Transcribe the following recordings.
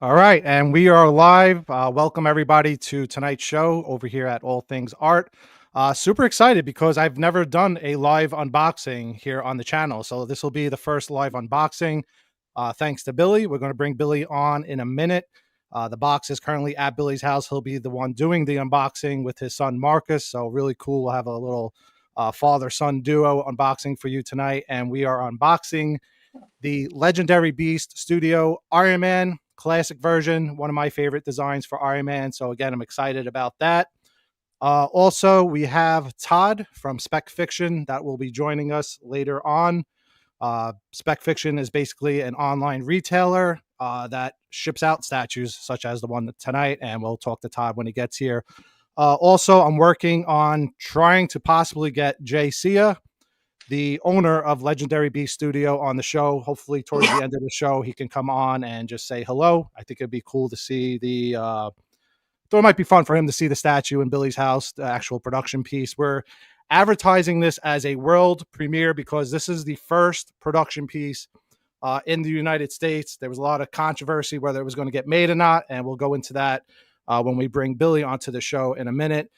All right, and we are live. Welcome everybody to tonight's show over here at All Things Art. Super excited because I've never done a live unboxing here on the channel, so this will be the first live unboxing. Thanks to Billy. We're going to bring Billy on in a minute. The box is currently at Billy's house. He'll be the one doing the unboxing with his son Marcus. So really cool. We'll have a little father-son duo unboxing for you tonight, and we are unboxing the Legendary Beast Studio Iron Man classic version, one of my favorite designs for Iron Man. So again, I'm excited about that. Also, we have Todd from Spec Fiction that will be joining us later on. Spec Fiction is basically an online retailer that ships out statues such as the one tonight, and we'll talk to Todd when he gets here. Also, I'm working on trying to possibly get Jay Sia, the owner of Legendary Beast Studio, on the show. Hopefully towards the end of the show, he can come on and just say hello. I think it'd be cool to see thought it might be fun for him to see the statue in Billy's house, the actual production piece. We're advertising this as a world premiere because this is the first production piece in the United States. There was a lot of controversy whether it was going to get made or not, and we'll go into that when we bring Billy onto the show in a minute.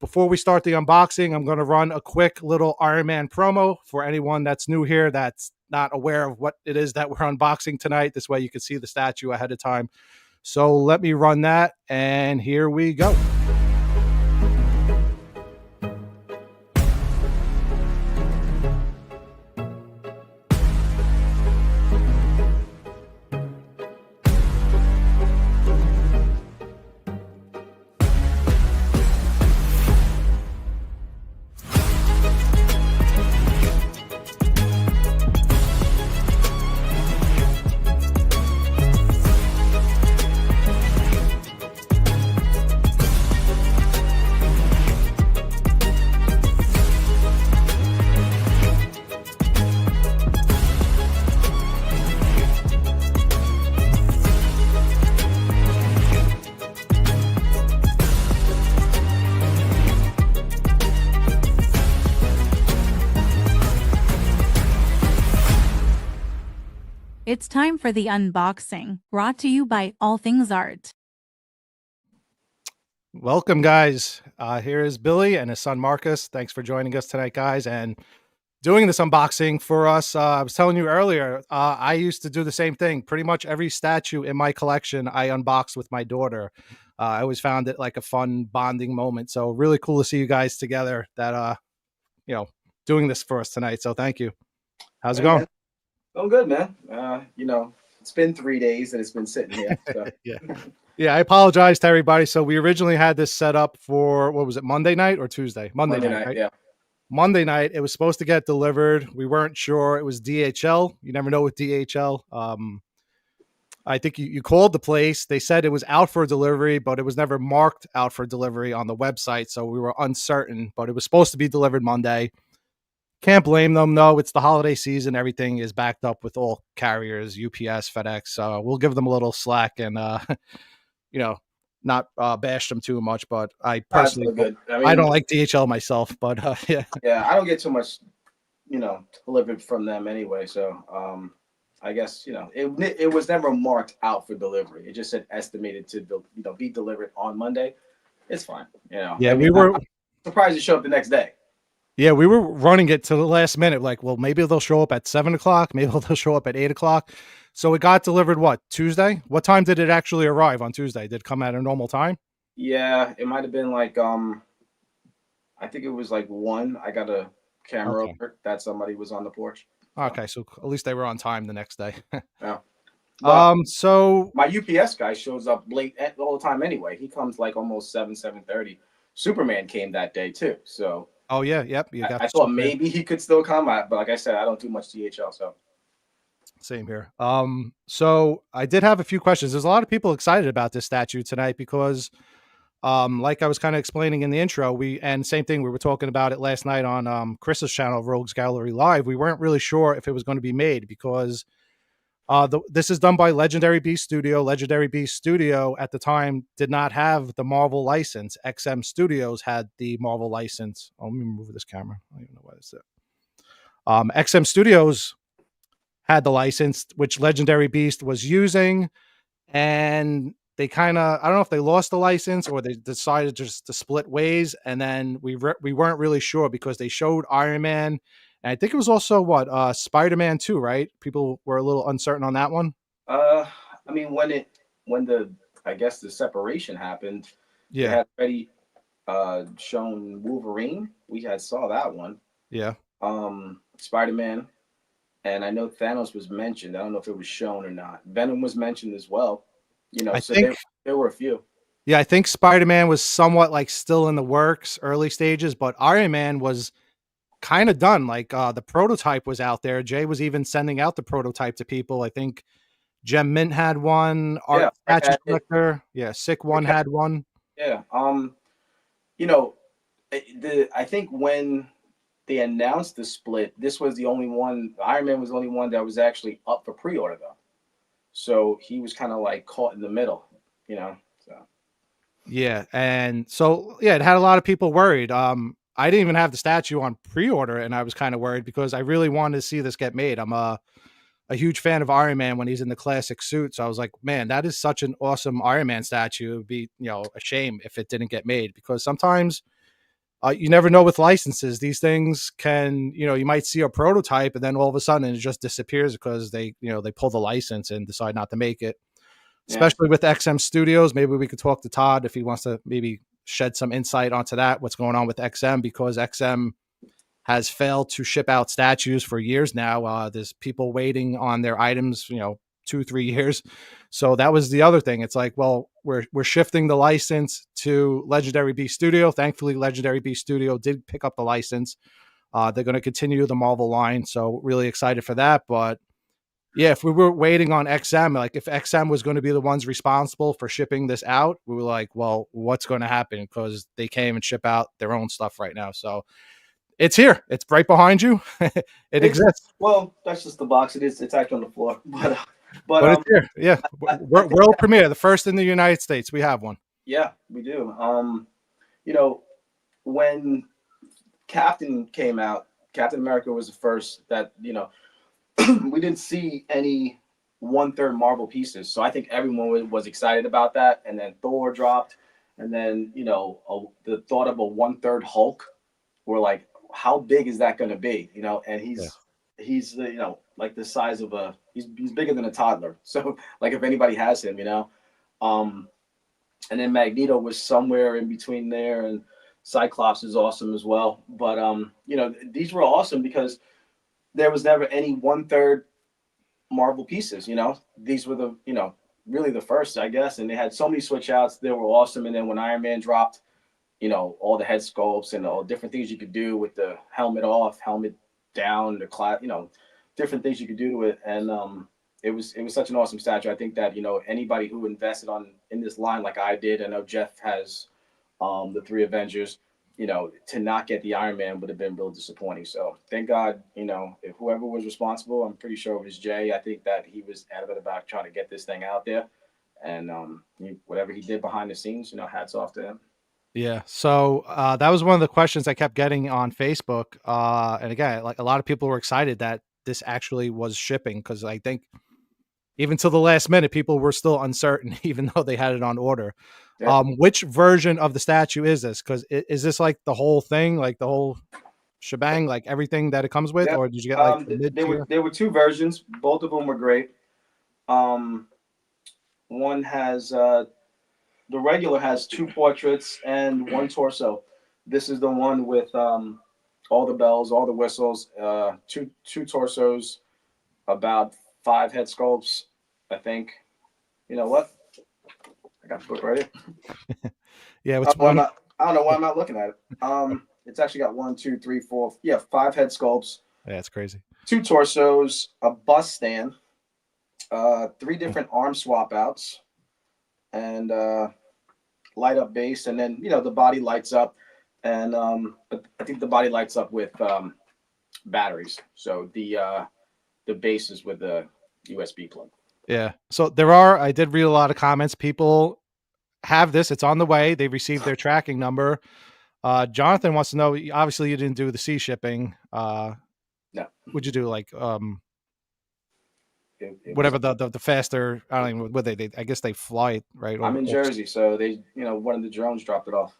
Before we start the unboxing, I'm going to run a quick little Iron Man promo for anyone that's new here that's not aware of what it is that we're unboxing tonight. This way you can see the statue ahead of time. So let me run that, and here we go. It's time for the unboxing, brought to you by All Things Art. Welcome, guys. Here is Billy and his son Marcus. Thanks for joining us tonight, guys, and doing this unboxing for us. I was telling you earlier, I used to do the same thing. Pretty much every statue in my collection I unboxed with my daughter. I always found it like a fun bonding moment. So really cool to see you guys together that doing this for us tonight. So thank you. How's it going? I'm good, man. It's been 3 days and it's been sitting here. So. Yeah. I apologize to everybody. So we originally had this set up for, what was it, Monday night or Tuesday? Monday night, right? Yeah. Monday night, it was supposed to get delivered. We weren't sure. It was DHL. You never know with DHL. I think you called the place. They said it was out for delivery, but it was never marked out for delivery on the website. So we were uncertain, but it was supposed to be delivered Monday. Can't blame them. No, it's the holiday season. Everything is backed up with all carriers, UPS, FedEx. We'll give them a little slack and, not bash them too much. But I personally, good. I don't like DHL myself, but yeah. Yeah, I don't get too much, delivered from them anyway. So I guess, it was never marked out for delivery. It just said estimated to, be delivered on Monday. It's fine. Yeah, we were I'm surprised it showed up the next day. Yeah, we were running it to the last minute. Like, well, maybe they'll show up at 7 o'clock. Maybe they'll show up at 8 o'clock. So it got delivered, what, Tuesday? What time did it actually arrive on Tuesday? Did it come at a normal time? Yeah, it might have been like, I think it was like 1. I got a camera over that somebody was on the porch. Okay, so at least they were on time the next day. Yeah. So my UPS guy shows up late all the time anyway. He comes like almost 7:30. Superman came that day too. So oh yeah, yep. I thought maybe he could still come out, but like I said, I don't do much DHL, so same here. So I did have a few questions. There's a lot of people excited about this statue tonight because like I was kind of explaining in the intro, and same thing, we were talking about it last night on Chris's channel, Rogues Gallery Live. We weren't really sure if it was going to be made because this is done by Legendary Beast Studio. Legendary Beast Studio at the time did not have the Marvel license. XM Studios had the Marvel license. Oh, let me move this camera. I don't even know what it's there. XM Studios had the license, which Legendary Beast was using. and they kind of, I don't know if they lost the license or they decided just to split ways. And then we weren't really sure because they showed Iron Man, and I think it was also what Spider-Man 2, right? People were a little uncertain on that one. Uh, I mean, when the I guess the separation happened, they Yeah, had already shown Wolverine. We had saw that one. yeah. Spider Man, and I know Thanos was mentioned. I don't know if it was shown or not. Venom was mentioned as well. I So think there were a few. Yeah, I think Spider-Man was somewhat like still in the works, early stages, but Iron Man was kind of done. Like the prototype was out there. Jay was even sending out the prototype to people. I think Gem Mint had one, Art Yeah, Rick Statue had it. Collector. Yeah, Sick Rick One had, had one. yeah. You know, I think when they announced the split, this was the only one. Iron Man was the only one that was actually up for pre-order though. So he was kind of like caught in the middle. You know. So Yeah, and so yeah, it had a lot of people worried. I didn't even have the statue on pre-order, and I was kind of worried because I really wanted to see this get made. I'm a huge fan of Iron Man when he's in the classic suit. So I was like, man, that is such an awesome Iron Man statue. It would be, a shame if it didn't get made because sometimes you never know with licenses. These things can, you might see a prototype and then all of a sudden it just disappears because they pull the license and decide not to make it. yeah, Especially with XM Studios. Maybe we could talk to Todd if he wants to maybe shed some insight onto that, what's going on with XM, because XM has failed to ship out statues for years now. There's people waiting on their items, 2-3 years. So that was the other thing. It's like, well, we're shifting the license to Legendary Beast Studio. Thankfully, Legendary Beast Studio did pick up the license. They're going to continue the Marvel line, so really excited for that. But yeah, if we were waiting on XM, like if XM was going to be the ones responsible for shipping this out, we were like, well, what's going to happen? Because they can't even ship out their own stuff right now. So it's here. It's right behind you. It it's exists, well, that's just the box. It is. It's actually on the floor, but but it's here. Yeah. I think World premiere, the first in the United States. We have one. yeah, we do. You know, when Captain came out, Captain America was the first that we didn't see any one third Marvel pieces, so I think everyone was excited about that. And then Thor dropped, and then the thought of a one third Hulk, we're like, how big is that going to be? And Yeah. he's like the size of he's bigger than a toddler. So like if anybody has him, um, and then Magneto was somewhere in between there, and Cyclops is awesome as well. But these were awesome because there was never any one third Marvel pieces. These were the really the first, I guess, and they had so many switch outs. They were awesome. And then when Iron Man dropped, all the head sculpts and all different things you could do with the helmet off, helmet down, the class, different things you could do to it. And it was such an awesome statue. I think that anybody who invested in this line like I did, I know Jeff has the three Avengers. To not get the Iron Man would have been real disappointing. So thank God, if whoever was responsible, I'm pretty sure it was Jay. I think that he was adamant about trying to get this thing out there, and whatever he did behind the scenes, hats off to him. Yeah. So that was one of the questions I kept getting on Facebook. And again, like a lot of people were excited that this actually was shipping because I think even till the last minute, people were still uncertain, even though they had it on order. Yeah. Which version of the statue is this? Because is this like the whole thing, like the whole shebang, like everything that it comes with, Yeah. or did you get like the mid tier? There were two versions. Both of them were great. Um, one has the regular has two portraits and one torso. This is the one with all the bells, all the whistles, two torsos, about five head sculpts, I think. You know what? I got the book right here. Yeah, I it's don't know why I'm one. not, I don't know why I'm not looking at it. It's actually got one, two, three, four, yeah, five head sculpts, Yeah, it's crazy. two torsos, a bust stand, three different arm swap outs, and light up base, and then the body lights up, and but I think the body lights up with batteries. So the base is with the USB plug. Yeah. So I did read a lot of comments. People have this. It's on the way. They received their tracking number. Jonathan wants to know. Obviously, you didn't do the sea shipping. No, Would you do like it was. whatever the faster. I don't even what they I guess they fly it right I'm over. in Jersey, so they, one of the drones dropped it off.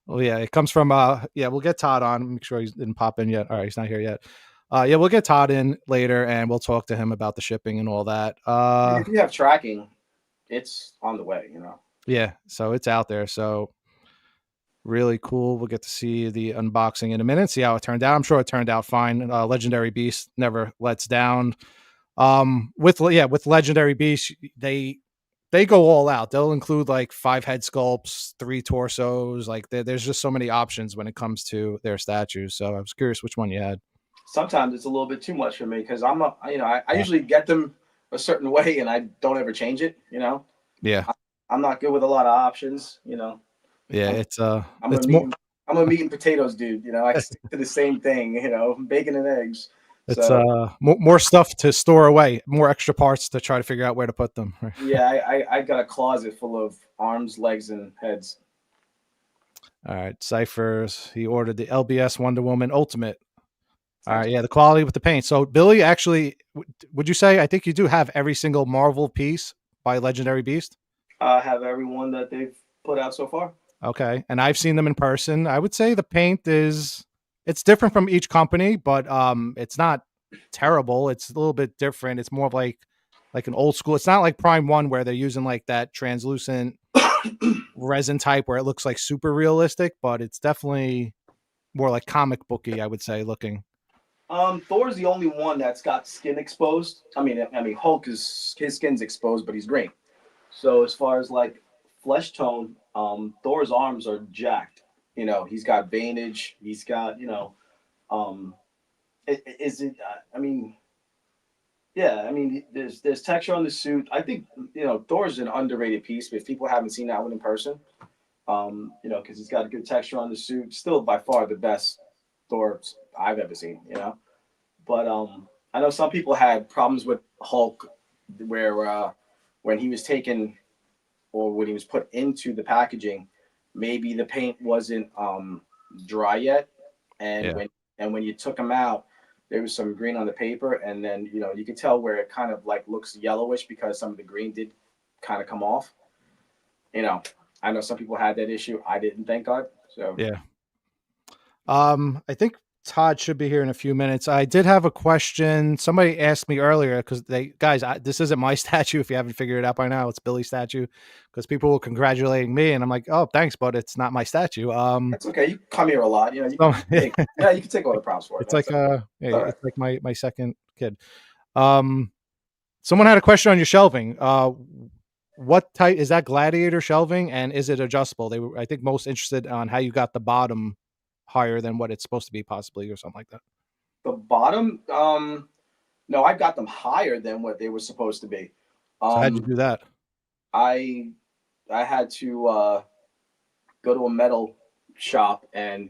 Well, yeah, it comes from yeah, we'll get Todd on. Make sure he didn't pop in yet. All right, he's not here yet. Yeah, we'll get Todd in later and we'll talk to him about the shipping and all that. If you have tracking, it's on the way. Yeah, so it's out there. So really cool. We'll get to see the unboxing in a minute, see how it turned out. I'm sure it turned out fine. Legendary Beast never lets down. With Legendary Beast, they go all out. They'll include like 5 head sculpts, 3 torsos. Like there's just so many options when it comes to their statues. So I was curious which one you had. Sometimes it's a little bit too much for me because I usually get them a certain way and I don't ever change it. Yeah, I'm not good with a lot of options. yeah. I'm It's a more. I'm a meat and potatoes dude. I stick to the same thing. Bacon and eggs. It's So more stuff to store away, more extra parts to try to figure out where to put them. yeah, I got a closet full of arms, legs, and heads. All right, ciphers. He ordered the LBS Wonder Woman Ultimate. All right, yeah, the quality with the paint. So Billy, actually, would you say I think you do have every single Marvel piece by Legendary Beast? I have every one that they've put out so far. Okay, and I've seen them in person. I would say the paint it's different from each company, but it's not terrible. It's a little bit different. It's more of like an old school. It's not like Prime One where they're using like that translucent resin type where it looks like super realistic, but it's definitely more like comic booky, I would say, looking. Thor's the only one that's got skin exposed. I mean, Hulk is his skin's exposed, but he's green. So as far as like flesh tone, Thor's arms are jacked. He's got veinage. He's got, um, is it? I mean, yeah. I mean, there's texture on the suit. I think Thor's an underrated piece. If people haven't seen that one in person, because he's got a good texture on the suit. Still by far the best Thor I've ever seen. But I know some people had problems with Hulk, where when he was taken or when he was put into the packaging, maybe the paint wasn't dry yet, and when you took him out, there was some green on the paper, and then you could tell where it kind of like looks yellowish because some of the green did kind of come off. I know some people had that issue. I didn't, thank God. So yeah. I think Todd should be here in a few minutes. I did have a question. Somebody asked me earlier because this isn't my statue. If you haven't figured it out by now, it's Billy's statue. Because people were congratulating me, and I'm like, "Oh, thanks, but it's not my statue." That's okay. You come here a lot. You can take all the props for it. It's it's like my second kid. Someone had a question on your shelving. What type is that? Gladiator shelving, and is it adjustable? They were, I think, most interested on how you got the bottom higher than what it's supposed to be, possibly, or something like that. The bottom, no, I got them higher than what they were supposed to be. So how'd you do that? I had to go to a metal shop and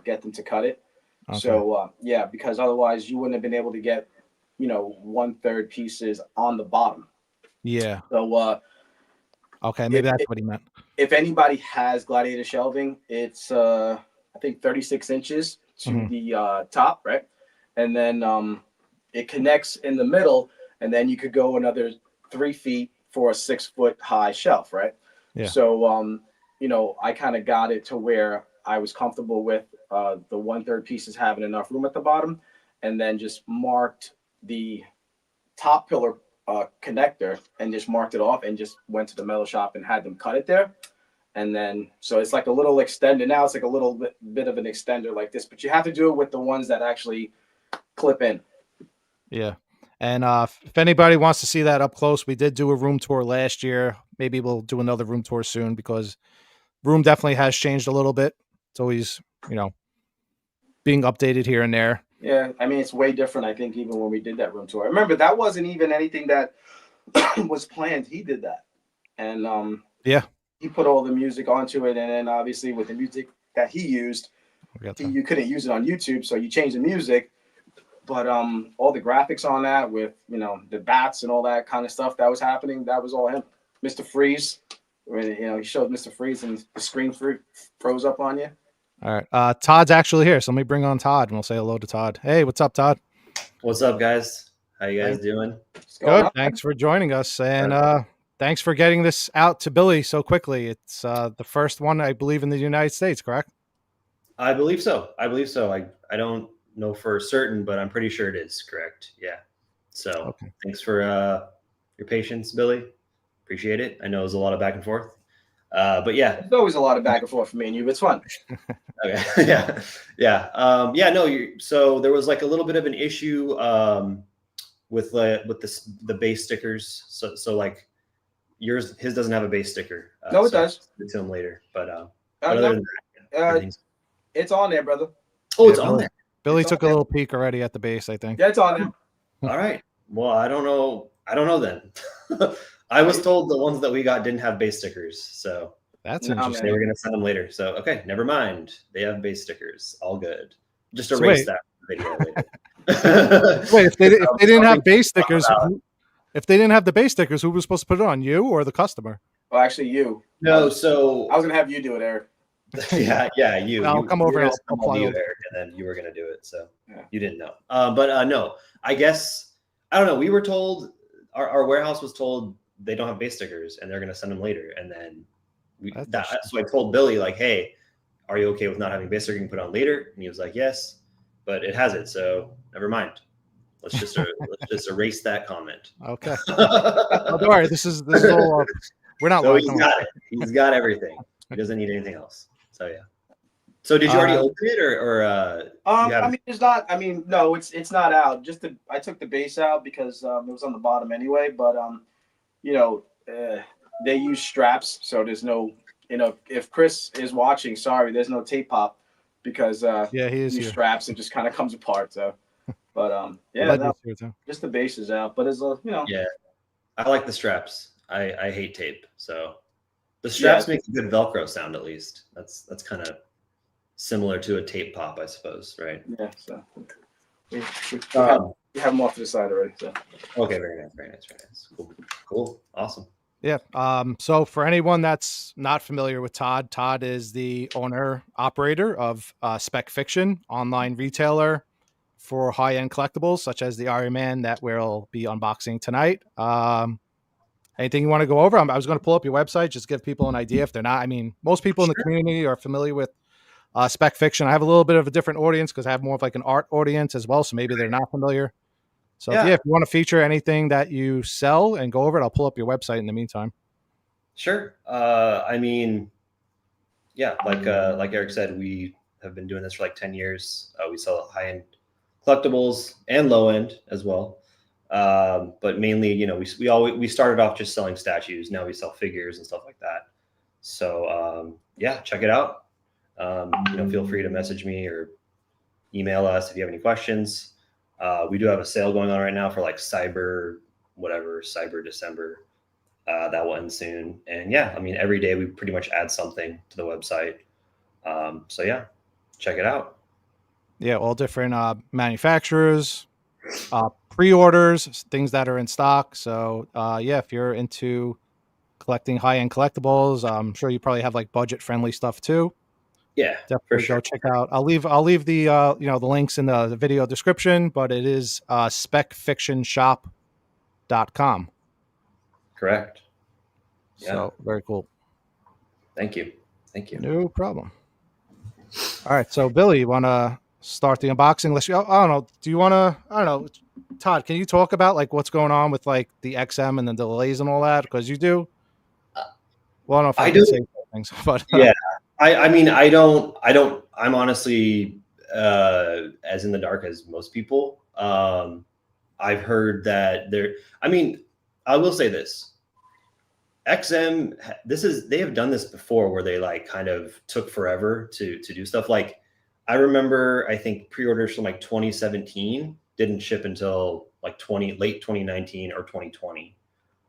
get them to cut it. Okay. So yeah, because otherwise you wouldn't have been able to get 1/3 pieces on the bottom. Yeah. So okay, maybe that's what he meant. If anybody has Gladiator shelving, it's I think 36 inches to the top, right? And then it connects in the middle, and then you could go another 3 feet for a 6-foot high shelf, right? Yeah. So I kind of got it to where I was comfortable with the 1/3 pieces having enough room at the bottom, and then just marked the top pillar connector and just marked it off and just went to the metal shop and had them cut it there. And then, so it's like a little extender. Now it's like a little bit of an extender like this, but you have to do it with the ones that actually clip in. Yeah. And if anybody wants to see that up close, we did do a room tour last year. Maybe we'll do another room tour soon because room definitely has changed a little bit. It's always, being updated here and there. Yeah. I mean, it's way different, I think, even when we did that room tour. Remember, that wasn't even anything that was planned. He did that. And yeah. He put all the music onto it, and then obviously with the music that he used, you couldn't use it on YouTube, so you changed the music. But all the graphics on that with the bats and all that kind of stuff that was happening, that was all him. Mr. Freeze, when he showed Mr. Freeze and the screen froze up on you. All right, Todd's actually here, so let me bring on Todd and we'll say hello to Todd. Hey, what's up, Todd? What's up, guys? How you guys doing? Good. Thanks for joining us, and thanks for getting this out to Billy so quickly. It's the first one, I believe, in the United States, correct? I believe so. I don't know for certain, but I'm pretty sure it is correct. Yeah. So Thanks for your patience, Billy. Appreciate it. I know it was a lot of back and forth. But yeah. There's always a lot of back and forth for me and you, but it's fun. Okay. Yeah. No, so there was like a little bit of an issue with the base stickers. So like his doesn't have a base sticker. No, it does. I'll to him later. But other than that, it's on there, brother. Oh, it's on there. Billy took a little peek already at the base, I think. Yeah, it's on there. All right. Well, I don't know then. I was told the ones that we got didn't have base stickers, so that's interesting. They were going to send them later. So okay, never mind. They have base stickers. All good. Just erase that video later. Wait, if they didn't have base stickers, if they didn't have the base stickers, who was supposed to put it on? You or the customer? Well, actually, you. No, so I was gonna have you do it, Eric. yeah, you. I'll come over and I'll call you, Eric, and then you were gonna do it. So you didn't know. But no, I guess I don't know. We were told our warehouse was told they don't have base stickers and they're gonna send them later. And then so I told Billy like, hey, are you okay with not having base sticker? You can put it on later. And he was like, yes, but it has it, so never mind. Let's just erase that comment. Okay. Oh, don't worry. This is all. We're not. So he's got it. He's got everything. He doesn't need anything else. So yeah. So did you already open it or I mean, it's not. I mean, no, it's not out. I took the base out because it was on the bottom anyway. But they use straps, so there's no. If Chris is watching, sorry, there's no tape pop because he is here. Straps. It just kind of comes apart. So, but just the base is out. But Yeah, I like the straps. I hate tape, so the straps make a good Velcro sound at least. That's kind of similar to a tape pop, I suppose, right? Yeah. So we have them off to the side already. So okay, very nice. Cool, awesome. Yeah. So for anyone that's not familiar with Todd, Todd is the owner operator of Spec Fiction, online retailer for high-end collectibles such as the Iron Man that we'll be unboxing tonight. Anything you want to go over? I was going to pull up your website, just give people an idea if they're not. I mean, most people in the community are familiar with Spec Fiction. I have a little bit of a different audience because I have more of like an art audience as well. So maybe they're not familiar. So if you want to feature anything that you sell and go over it, I'll pull up your website in the meantime. Sure. I mean, yeah, like Eric said, we have been doing this for like 10 years. We sell high-end collectibles and low-end as well. But mainly, we started off just selling statues. Now we sell figures and stuff like that. So check it out. Feel free to message me or email us if you have any questions. We do have a sale going on right now for like Cyber December. That will end soon. And I mean, every day we pretty much add something to the website. So check it out. Yeah, all different manufacturers, pre-orders, things that are in stock. So if you're into collecting high-end collectibles, I'm sure you probably have like budget-friendly stuff too. Yeah, definitely go check out. I'll leave the the links in the video description, but it is specfictionshop.com. Correct. So very cool. Thank you. No problem. All right, so Billy, you want to start the unboxing? I don't know. Do you want to? I don't know. Todd, can you talk about like what's going on with like the XM and the delays and all that? Because you do. Well, I don't know if I can say things, but I mean, I don't. I'm honestly as in the dark as most people. I've heard that I mean, I will say this. XM, they have done this before where they like kind of took forever to do stuff. Like I remember, I think pre-orders from like 2017 didn't ship until like late 2019 or 2020.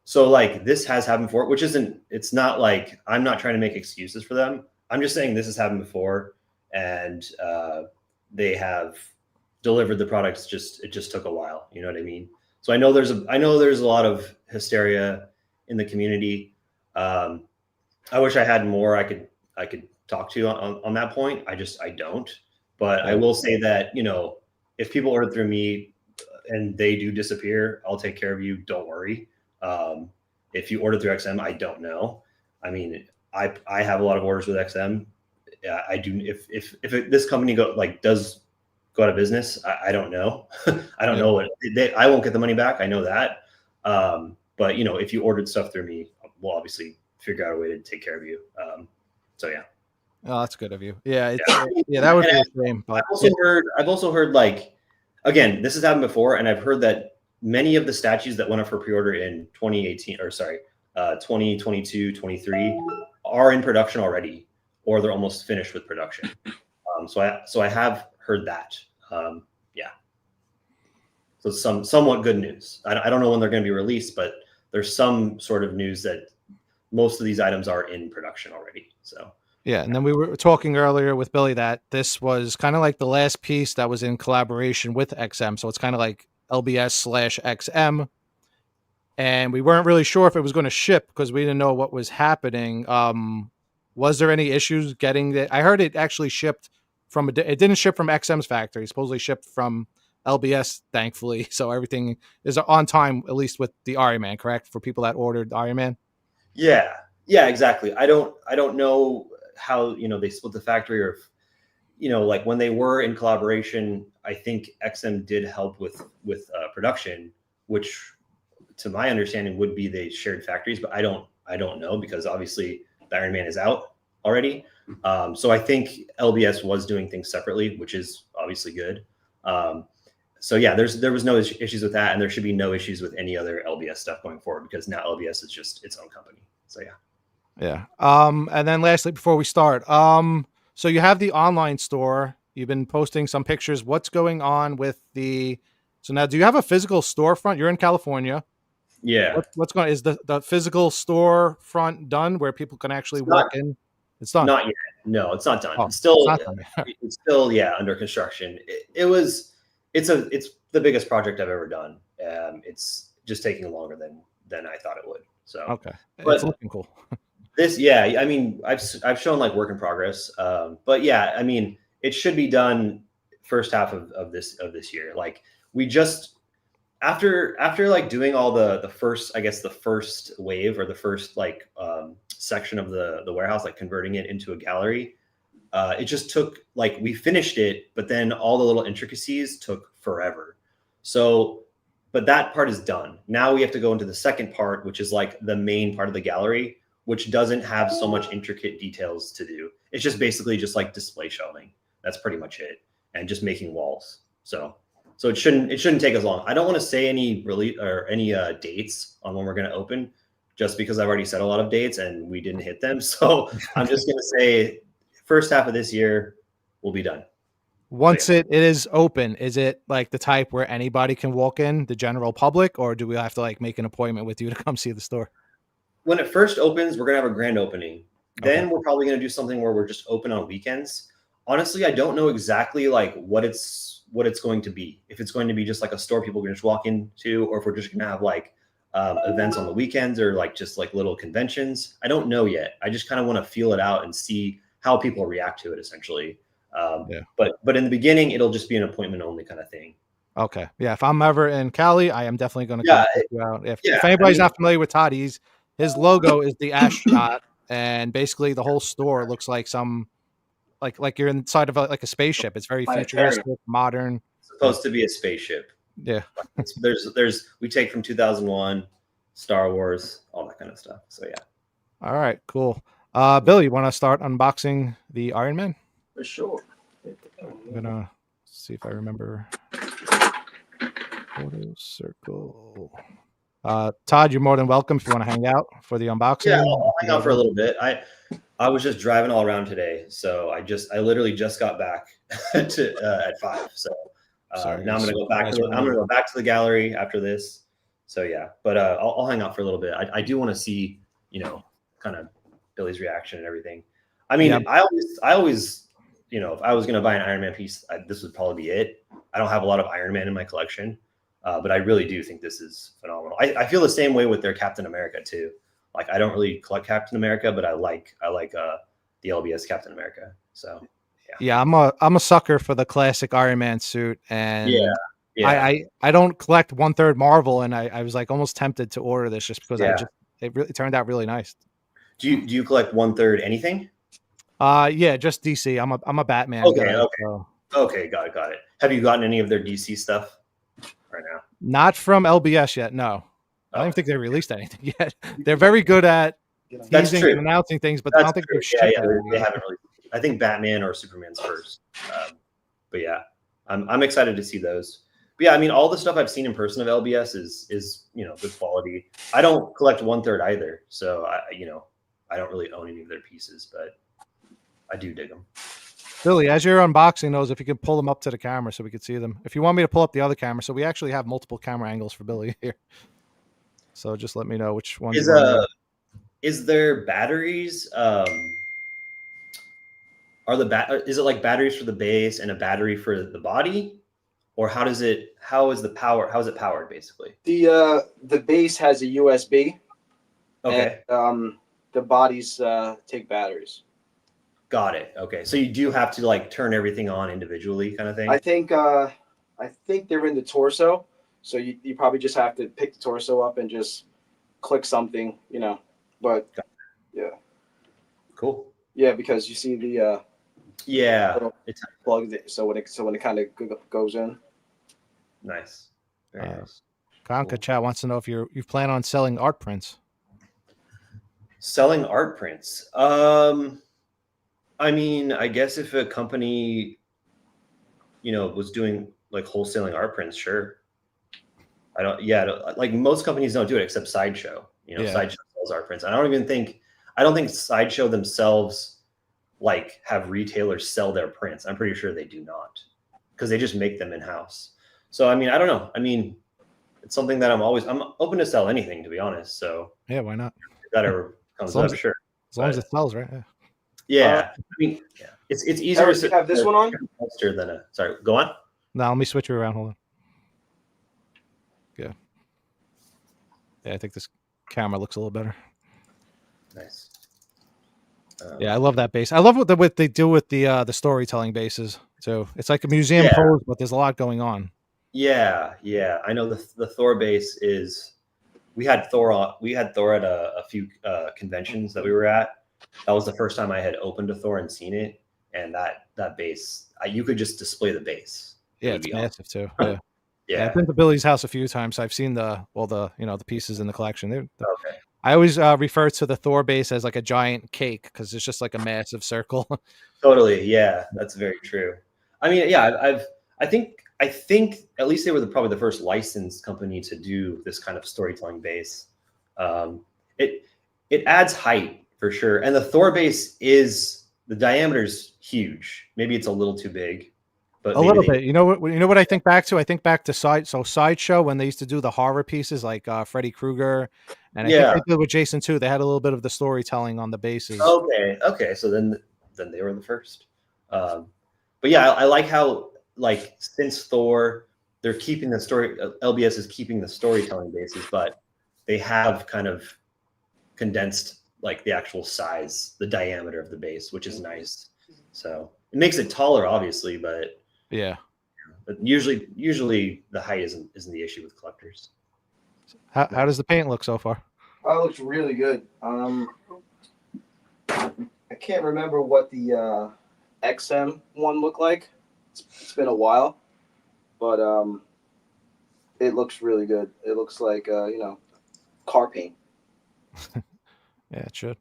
So like this has happened before, which it's not like, I'm not trying to make excuses for them. I'm just saying this has happened before and they have delivered the products. It just took a while. You know what I mean? So I know there's a lot of hysteria in the community. I wish I had more I could talk to on that point. I don't, but I will say that, if people order through me, and they do disappear, I'll take care of you. Don't worry. If you order through XM, I don't know. I mean, I have a lot of orders with XM. I do. If this company does go out of business, I don't know. I don't know what I won't get the money back. I know that. But if you ordered stuff through me, we'll obviously figure out a way to take care of you. So yeah. Oh, that's good of you. Yeah, that would be a shame. But I've also heard again, this has happened before, and I've heard that many of the statues that went up for pre-order in 2022, 23 are in production already, or they're almost finished with production. So I have heard that. Yeah. So somewhat good news. I don't know when they're going to be released, but there's some sort of news that most of these items are in production already. So. Yeah, and then we were talking earlier with Billy that this was kind of like the last piece that was in collaboration with XM. So it's kind of like LBS/XM. And we weren't really sure if it was going to ship because we didn't know what was happening. Was there any issues getting that? I heard it actually shipped from it didn't ship from XM's factory. It supposedly shipped from LBS, thankfully. So everything is on time, at least with the Iron Man, correct? For people that ordered Iron Man. Yeah, exactly. I don't know how they split the factory, or if, when they were in collaboration, I think XM did help with production, which to my understanding would be they shared factories, but I don't know, because obviously the Iron Man is out already. So I think LBS was doing things separately, which is obviously good. So yeah, there was no issues with that, and there should be no issues with any other LBS stuff going forward, because now LBS is just its own company. So yeah. Yeah. And then lastly, before we start, so you have the online store. You've been posting some pictures. What's going on with so now do you have a physical storefront? You're in California. Yeah. What's going on? Is the physical storefront done where people can actually walk in? It's done. Not yet. No, it's not done. Oh, it's still, it's still under construction. It's the biggest project I've ever done. It's just taking longer than I thought it would. So, okay. But it's looking cool. I mean, I've shown work in progress. But yeah, I mean, it should be done first half of this year. We just, after doing all the first, I guess the first wave, or the first section of the warehouse, converting it into a gallery, it just took, we finished it, but then all the little intricacies took forever. So, but that part is done. Now we have to go into the second part, which is the main part of the gallery, which doesn't have so much intricate details to do. It's just basically just display shelving. That's pretty much it. And just making walls. So it shouldn't take as long. I don't want to say any dates on when we're going to open, just because I've already said a lot of dates and we didn't hit them. So I'm just going to say first half of this year we'll be done. Once it is open, is it the type where anybody can walk in, the general public, or do we have to make an appointment with you to come see the store? When it first opens, we're going to have a grand opening. Then we're probably going to do something where we're just open on weekends. Honestly, I don't know exactly what it's going to be. If it's going to be just a store people can just walk into, or if we're just going to have events on the weekends, or just little conventions. I don't know yet. I just kind of want to feel it out and see how people react to it, essentially. But in the beginning, it'll just be an appointment only kind of thing. Okay. Yeah. If I'm ever in Cali, I am definitely going to come check you out. If anybody's not familiar with Todd, his logo is the astronaut, and basically the whole store looks like some like you're inside of a spaceship. It's very futuristic, modern. It's supposed to be a spaceship. Yeah. We take from 2001, Star Wars, all that kind of stuff. So yeah. All right, cool. Bill, you want to start unboxing the Iron Man? For sure. I'm gonna see if I remember. Photo circle. Todd, you're more than welcome if you want to hang out for the unboxing. Yeah, I'll hang out for a little bit. I was just driving all around today, so I literally just got back at 5. So now I'm gonna go back to the gallery after this. So yeah, but I'll hang out for a little bit. I do want to see kind of Billy's reaction and everything. I mean, I always if I was gonna buy an Iron Man piece, this would probably be it. I don't have a lot of Iron Man in my collection. But I really do think this is phenomenal. I feel the same way with their Captain America too. I don't really collect Captain America, but I like the LBS Captain America. So yeah, I'm a sucker for the classic Iron Man suit, and Yeah. I don't collect 1/3 Marvel, and I was like almost tempted to order this just because Yeah. it turned out really nice. Do you collect 1/3 anything? Yeah, just DC. I'm a Batman Okay, guy. okay. So. Okay, got it. Have you gotten any of their DC stuff right now? Not from LBS yet. No, I don't even Okay. think they released anything yet. They're very good at That's teasing true. and announcing things, but I That's don't think true. they've Yeah, shipped yeah. anything They yet. haven't really. I think Batman or Superman's first. But yeah, I'm excited to see those. But yeah, I mean, all the stuff I've seen in person of LBS is good quality. I don't collect 1/3 either, so I don't really own any of their pieces, but I do dig them. Billy, as you're unboxing those, if you can pull them up to the camera so we can see them. If you want me to pull up the other camera, so we actually have multiple camera angles for Billy here. So just let me know which ones. Is there batteries? Is it like batteries for the base and a battery for the body, or how is it powered basically? The base has a USB. Okay. And, the bodies take batteries. Got it. Okay, so you do have to like turn everything on individually, kind of thing. I think they're in the torso, so you probably just have to pick the torso up and just click something, But yeah, cool. Yeah, because you see the it's plug. So when it kind of goes in. Nice. Very nice. Kanka Cool. Chat wants to know if you plan on selling art prints. Selling art prints. I mean, I guess if a company, was doing like wholesaling art prints, sure. Like most companies don't do it except Sideshow. Sideshow sells art prints. I don't think Sideshow themselves like have retailers sell their prints. I'm pretty sure they do not, because they just make them in-house. So, I mean, I don't know. I mean, it's something that I'm open to sell anything, to be honest. So yeah, why not? If that ever comes up, sure. As long as it sells, right? Yeah. I mean, yeah. It's easier to have this one on than sorry. Go on. No, let me switch you around. Hold on. Yeah. Yeah, I think this camera looks a little better. Nice. Yeah, I love that base. I love what they do with the storytelling bases. So it's like a museum pose, but there's a lot going on. Yeah. I know the Thor base is. We had Thor at a few conventions that we were at. That was the first time I had opened a Thor and seen it, and that base, you could just display the base. Yeah, it's massive too. Yeah. Yeah. I've been to Billy's house a few times. I've seen the pieces in the collection. Okay. I always refer to the Thor base as like a giant cake because it's just like a massive circle. Totally. Yeah, that's very true. I mean, yeah, I think at least they were probably the first licensed company to do this kind of storytelling base. It adds height for sure, and the Thor base the diameter's huge. Maybe it's a little too big. But a little bit. You know what I think back to? I think back to Sideshow when they used to do the horror pieces like Freddy Krueger, and I think they did with Jason too. They had a little bit of the storytelling on the bases. Okay. So then they were the first. But yeah, I like how since Thor, they're keeping the story. LBS is keeping the storytelling bases, but they have kind of condensed like the actual size, the diameter of the base, which is nice. So it makes it taller, obviously, but. Yeah. But usually the height isn't the issue with collectors. How does the paint look so far? Oh, it looks really good. I can't remember what the XM one looked like. It's been a while, but it looks really good. It looks like car paint. Yeah, it should.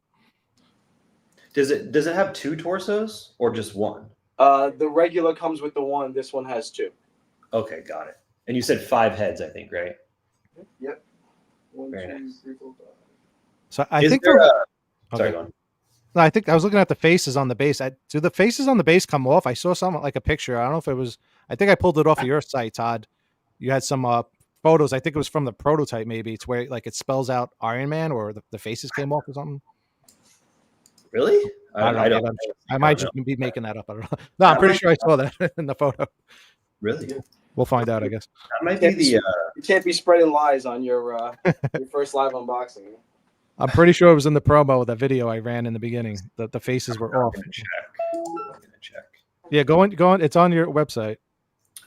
Does it have two torsos or just one? The regular comes with the one. This one has two. Okay, got it. And you said 5 heads, I think, right? Yep. 1, Very 2, nice. 3, 4, 5. So I think sorry, go on. No, I think I was looking at the faces on the base. Do the faces on the base come off? I saw some like a picture. I don't know if it was. I think I pulled it off of your site, Todd. You had some photos. I think it was from the prototype. Maybe it's where like it spells out Iron Man, or the faces came off or something. Really? I might just be making that up. I don't know. No, I'm pretty sure I saw that in the photo. Really? We'll find out, I guess. That might be the. You can't be spreading lies on your first live unboxing. I'm pretty sure it was in the promo, the video I ran in the beginning. The faces were off. I'm gonna check. Yeah, go on. It's on your website.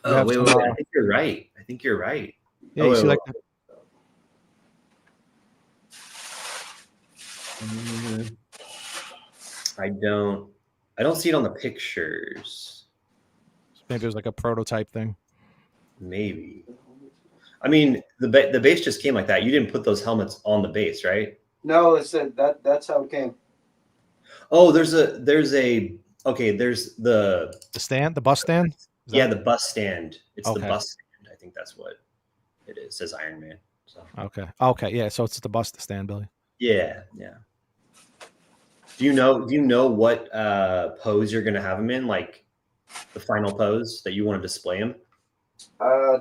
Oh, wait. I think you're right. think you're right. Yeah, you see like the, I don't see it on the pictures. maybe it was like a prototype thing. Maybe. I mean, the base just came like that. You didn't put those helmets on the base, right? No, it said that's how it came. Oh, there's the stand, the bus stand. The bus stand. It's Okay. the bus stand. I think that's what it is. It says Iron Man. So Okay, yeah. So it's the bus stand, Billy. yeah. Do you know what pose you're gonna have him in? Like the final pose that you want to display him?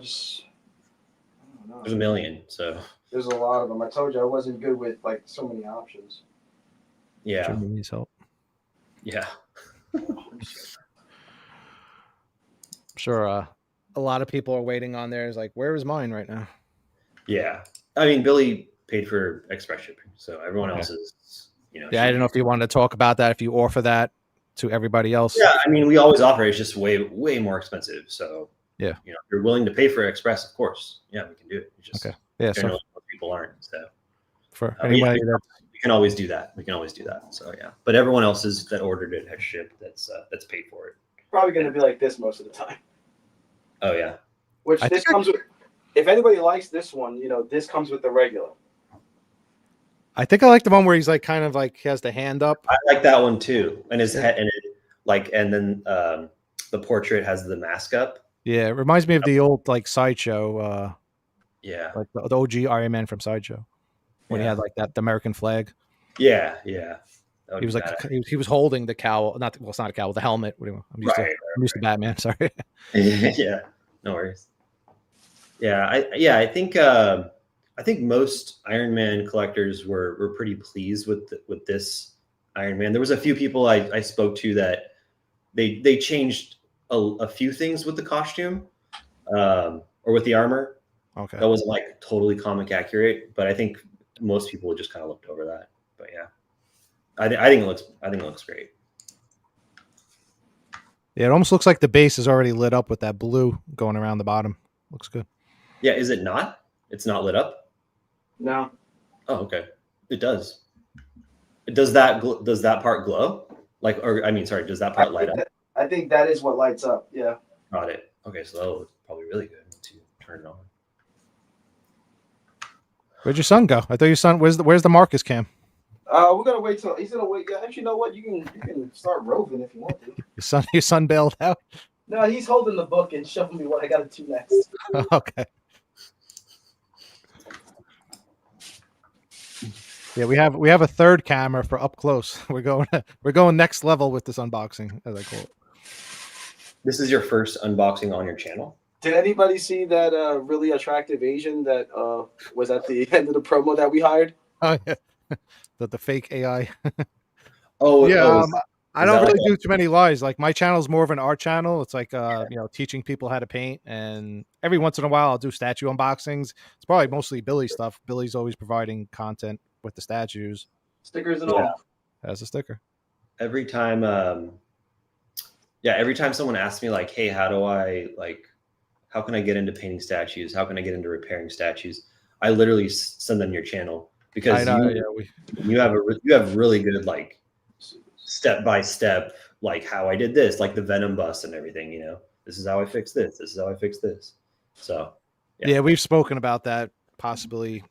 Just I don't know. There's a million, so There's a lot of them. I told you I wasn't good with like so many options. yeah. Jimmy needs help. Yeah. I'm sure a lot of people are waiting on theirs. Like, where is mine right now? Yeah. I mean, Billy paid for express shipping, so everyone else is, Yeah, I don't know if you wanted to talk about that. If you offer that to everybody else. Yeah, I mean, we always offer it. It's just way more expensive. So yeah, if you're willing to pay for express, of course, yeah, we can do it. It's just, okay. Yeah, so most people aren't. So for anybody that we can always do that. So yeah, but everyone else that ordered it has shipped. That's paid for it. Probably going to be like this most of the time. Oh yeah. Which this comes with. If anybody likes this one, this comes with the regular. I think I like the one where he's like kind of like he has the hand up. I like that one too, and his head and then the portrait has the mask up. Yeah, it reminds me of the old like Sideshow. Yeah, like the OG Iron Man from Sideshow when he had like the American flag. Yeah. He was like he was holding the cowl. It's not a cowl. The helmet. I'm used to Batman. Sorry. Yeah, no worries. Yeah, I think most Iron Man collectors were pretty pleased with this Iron Man. There was a few people I spoke to that they changed a few things with the costume or with the armor. Okay, that wasn't like totally comic accurate, but I think most people just kind of looked over that. But yeah, I think it looks great. Yeah, it almost looks like the base is already lit up with that blue going around the bottom. Looks good. Yeah, is it not? It's not lit up? No. Oh, okay. It does. Does that part glow? Like, or I mean, sorry, does that part light up? I think that is what lights up. Yeah. Got it. Okay, so that was probably really good to turn it on. Where'd your son go? I thought your son. Where's the Marcus cam? We're gonna wait till he's gonna wait. Actually, you know what? You can start roving if you want to. Your son bailed out. No, he's holding the book and showing me what I got to do next. Okay. Yeah, we have a third camera for up close. We're going next level with this unboxing, as I call it. This is your first unboxing on your channel? Did anybody see that really attractive Asian that was at the end of the promo that we hired? Oh yeah, the fake AI. Oh yeah. I don't really do too many lies. Like my channel is more of an art channel. It's like teaching people how to paint, and every once in a while I'll do statue unboxings. It's probably mostly Billy stuff. Billy's always providing content with the statues, stickers and all. As a sticker. Every time someone asks me like, hey, how can I get into painting statues? How can I get into repairing statues? I literally send them your channel because you have really good like step by step, like how I did this, like the Venom bust and everything. This is how I fix this. This is how I fix this. So yeah, we've spoken about that possibly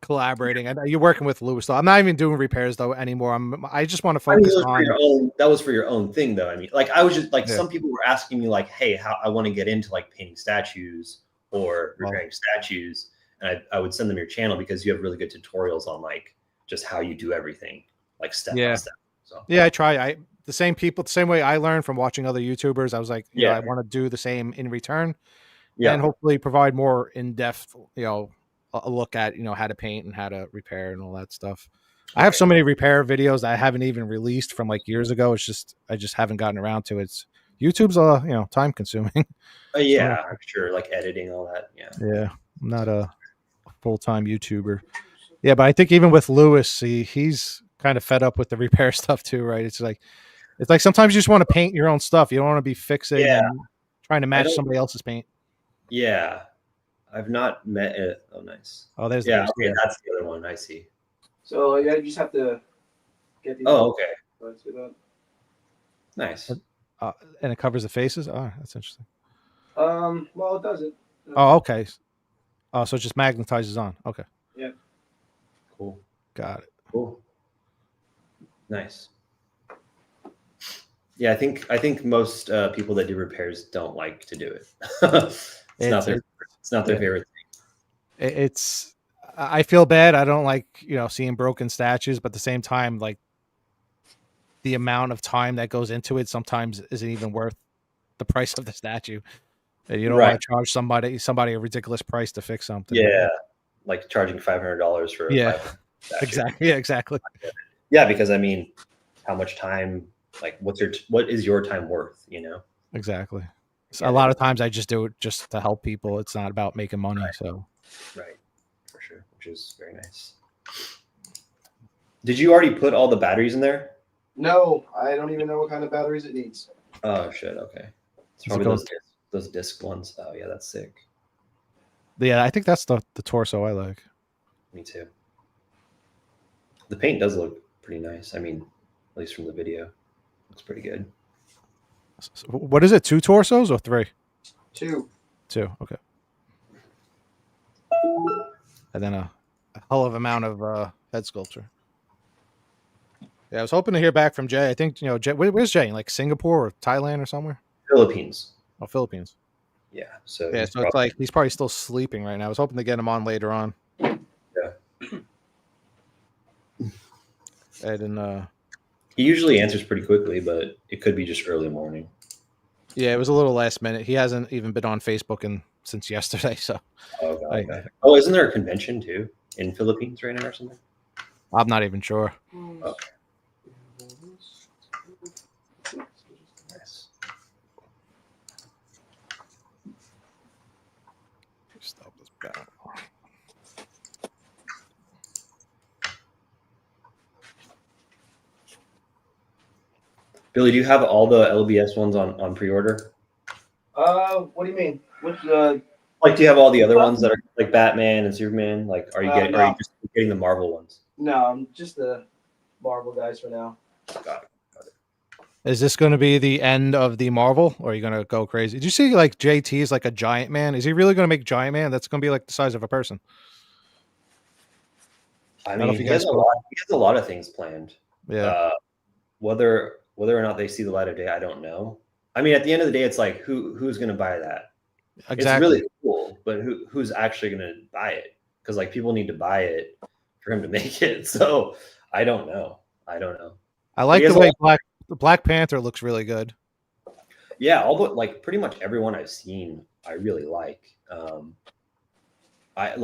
collaborating. I know you're working with Lewis though. I'm not even doing repairs though anymore. I just want to focus on that was for your own thing though. I mean, like I was just like some people were asking me like, hey, how I want to get into like painting statues or repairing statues, and I would send them your channel because you have really good tutorials on like just how you do everything, like step by step. So I try. The same way I learned from watching other YouTubers. I was like, I want to do the same in return, and hopefully provide more in-depth, a look at how to paint and how to repair and all that stuff. I have so many repair videos that I haven't even released from like years ago. It's just I just haven't gotten around to it. YouTube's time consuming. Yeah, I'm sure, like editing all that. Yeah, I'm not a full-time YouTuber. Yeah, but I think even with Lewis, he's kind of fed up with the repair stuff too, right? It's like sometimes you just want to paint your own stuff. You don't want to be fixing and trying to match somebody else's paint. Yeah. I've not met it. Oh, nice. Oh, there's Yeah, the okay, that's the other one. I see. So yeah, you just have to get these. Oh, okay. Let's do that. Nice. And it covers the faces. Oh, that's interesting. Well, it doesn't. Oh, okay. Oh, so it just magnetizes on. Okay, Yeah. Cool. got it. Cool. Nice. Yeah, I think most people that do repairs don't like to do it. It's not their favorite thing. It's. I feel bad. I don't like seeing broken statues, but at the same time, like the amount of time that goes into it sometimes isn't even worth the price of the statue. And you don't Right. want to charge somebody a ridiculous price to fix something. Yeah, like charging $500 for a Yeah. 500 statue. Exactly. Yeah, exactly. Yeah, because I mean, how much time? Like, what is your time worth? You know. Exactly. So Yeah, a lot of times I just do it just to help people. It's not about making money. Right. So Right, for sure, which is very nice. Did you already put all the batteries in there? No, I don't even know what kind of batteries it needs. Oh shit. Okay. It's Does it probably go- those disc ones. Oh yeah, that's sick. yeah, I think that's the torso I like. Me too. The paint does look pretty nice. I mean, at least from the video, looks pretty good. So what is it? 2 torsos or 3? 2. 2. Okay. And then a hell of amount of head sculpture. Yeah, I was hoping to hear back from Jay. I think Jay. Where's Jay? Like Singapore or Thailand or somewhere? Philippines. Oh, Philippines. Yeah. So Yeah, so it's like he's probably still sleeping right now. I was hoping to get him on later on. Yeah. And then he usually answers pretty quickly, but it could be just early morning. yeah, it was a little last minute. He hasn't even been on Facebook since yesterday. So Oh, God, okay. Oh, isn't there a convention too in Philippines right now or something? I'm not even sure. Okay. Nice. Stop this battle. Billy, do you have all the LBS ones on pre-order? What do you mean? Which Like, do you have all the other ones that are like Batman and Superman? Like, are you No. are you just getting the Marvel ones? No, I'm just the Marvel guys for now. Got it. Is this going to be the end of the Marvel, or are you going to go crazy? Did you see like JT is like a giant man? Is he really going to make Giant Man? That's going to be like the size of a person. I know mean, if you he has guys a lot of things planned. Yeah. Whether or not they see the light of day, I don't know. I mean, at the end of the day, it's like who's going to buy that? Exactly. It's really cool, but who's actually going to buy it? Because like people need to buy it for him to make it. So I don't know. I like the way Black Panther looks really good. Yeah, although like pretty much everyone I've seen, I really like. I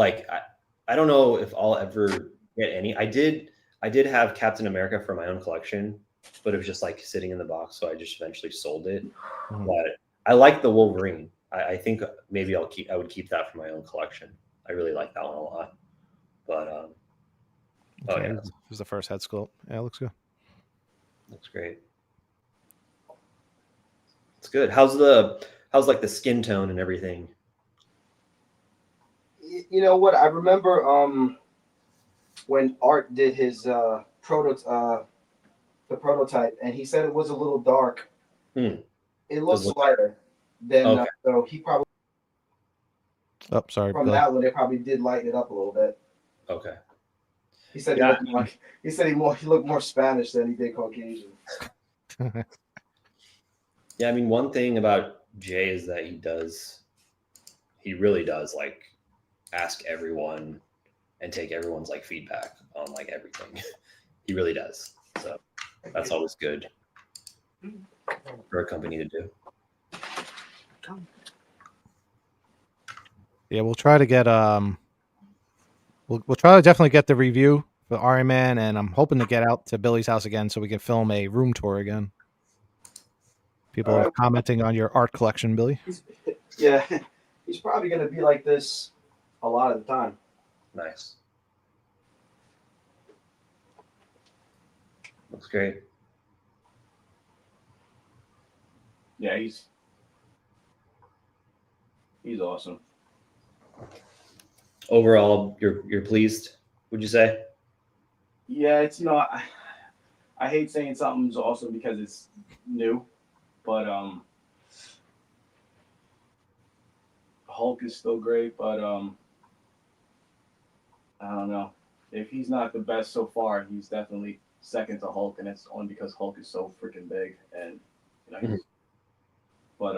don't know if I'll ever get any. I did have Captain America for my own collection, but it was just like sitting in the box, so I just eventually sold it. Mhm. But I like the Wolverine. I think maybe I would keep that for my own collection. I really like that one a lot. But oh yeah, This is the first head sculpt. Yeah, it looks good. looks great. It's good. How's like the skin tone and everything? You know what? I remember when Art did his the prototype, and he said it was a little dark. It looks lighter than Okay. so he probably Oh, sorry. from Billy. that one they probably did lighten it up a little bit. Okay. He said Yeah. he looked more Spanish than he did Caucasian. Yeah, I mean, one thing about Jay is that he really does like ask everyone and take everyone's like feedback on like everything. He really does. So that's always good for a company to do. Yeah, we'll try to get we'll try to definitely get the review for Iron Man, and I'm hoping to get out to Billy's house again so we can film a room tour again. People are commenting on your art collection, Billy. Yeah, he's probably gonna be like this a lot of the time. Nice. Looks great. Yeah, he's awesome. Overall, you're pleased, would you say? Yeah, it's I hate saying something's awesome because it's new, but Hulk is still great, but I don't know. If he's not the best so far, he's definitely second to Hulk, and it's only because Hulk is so freaking big, and Mhm. but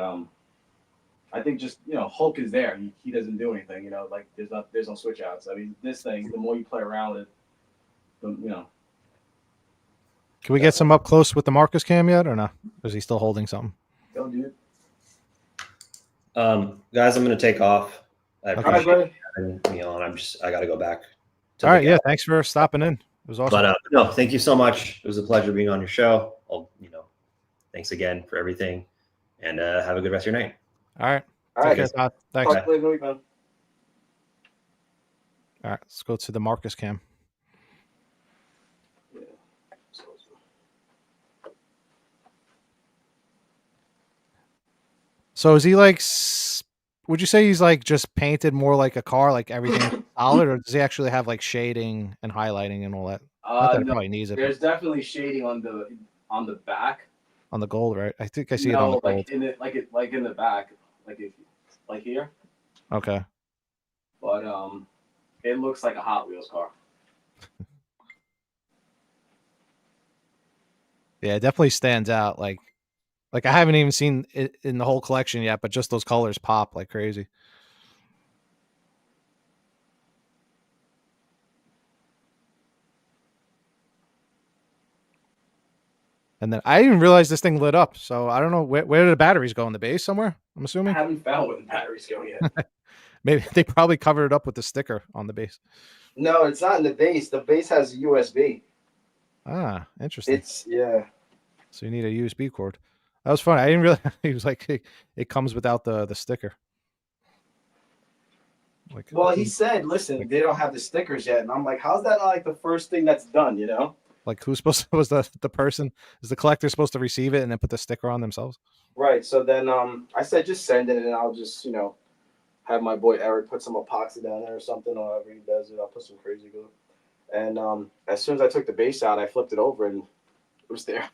I think just Hulk is there. He doesn't do anything. Like there's no switch outs. I mean, this thing, the more you play around with it, the. Can we get some up close with the Marcus cam yet, or no? Or is he still holding something? Go, dude. Guys, I'm gonna take off. I Okay. All right, appreciate buddy. having me on. I gotta go back to All the right, yeah. Thanks for stopping in. It was awesome. But no, thank you so much. It was a pleasure being on your show. Thanks again for everything, and have a good rest of your night. All right. All Take right. care, Todd. Thanks. Talk later, man. All right, let's go to the Marcus cam. So is he like? Would you say he's like just painted more like a car, like everything solid, or does he actually have like shading and highlighting and all that? Not that it No, probably needs it. there's definitely shading on the back. On the gold, right? I think I see it on the gold. Like in it, like in the back, like here. Okay. But it looks like a Hot Wheels car. Yeah, it definitely stands out. Like I haven't even seen it in the whole collection yet, but just those colors pop like crazy. And then I didn't realize this thing lit up. So I don't know where did the batteries go in the base somewhere? I'm I assuming haven't found where the batteries go yet. maybe they probably covered it up with the sticker on the base. No, it's not in the base. The base has a USB. Ah, interesting. Yeah. So you need a USB cord. That was funny. I didn't realize he was like it comes without the sticker. Like, Well, he said, "Listen, they don't have the stickers yet," and I'm like, "How's that not like the first thing that's done?" like who's supposed to, was the person, is the collector supposed to receive it and then put the sticker on themselves? Right. So then I said, "Just send it, and I'll just have my boy Eric put some epoxy down there or something, or however he does it. I'll put some crazy glue." And as soon as I took the base out, I flipped it over and it was there.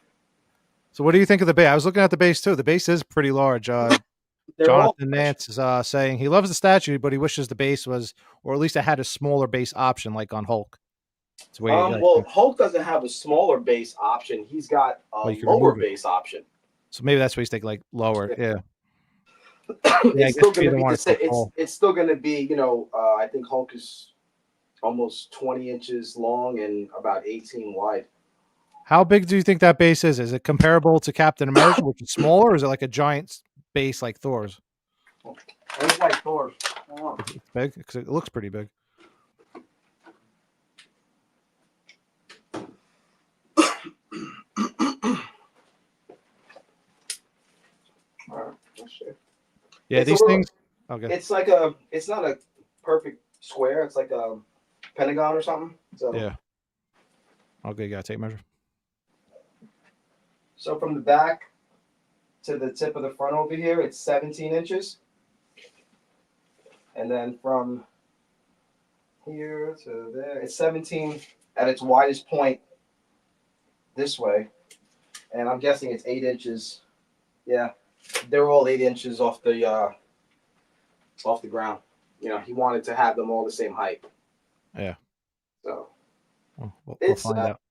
So what do you think of the base? I was looking at the base too. The base is pretty large. They're all Jonathan Nance is saying he loves the statue, but he wishes the base was, or at least it had a smaller base option like on Hulk. It's way, well, Hulk doesn't have a smaller base option. He's got a well, you can lower remove it. base option. So maybe that's what he's thinking, like lower. Yeah. It's still going to be want the it so same. tall. It's still going to be, I think Hulk is almost 20 inches long and about 18 wide. How big do you think that base is? Is it comparable to Captain America, which is smaller, or is it like a giant base like Thor's? It's like Thor. It's big because it looks pretty big. Yeah, these things. Okay. It's like it's not a perfect square. It's like a pentagon or something. So yeah. Okay, you gotta take measure. So from the back to the tip of the front over here, it's 17 inches. And then from here to there, it's 17 at its widest point this way. And I'm guessing it's 8 inches. Yeah, they're all 8 inches off the ground. He wanted to have them all the same height. Yeah. So we'll find out.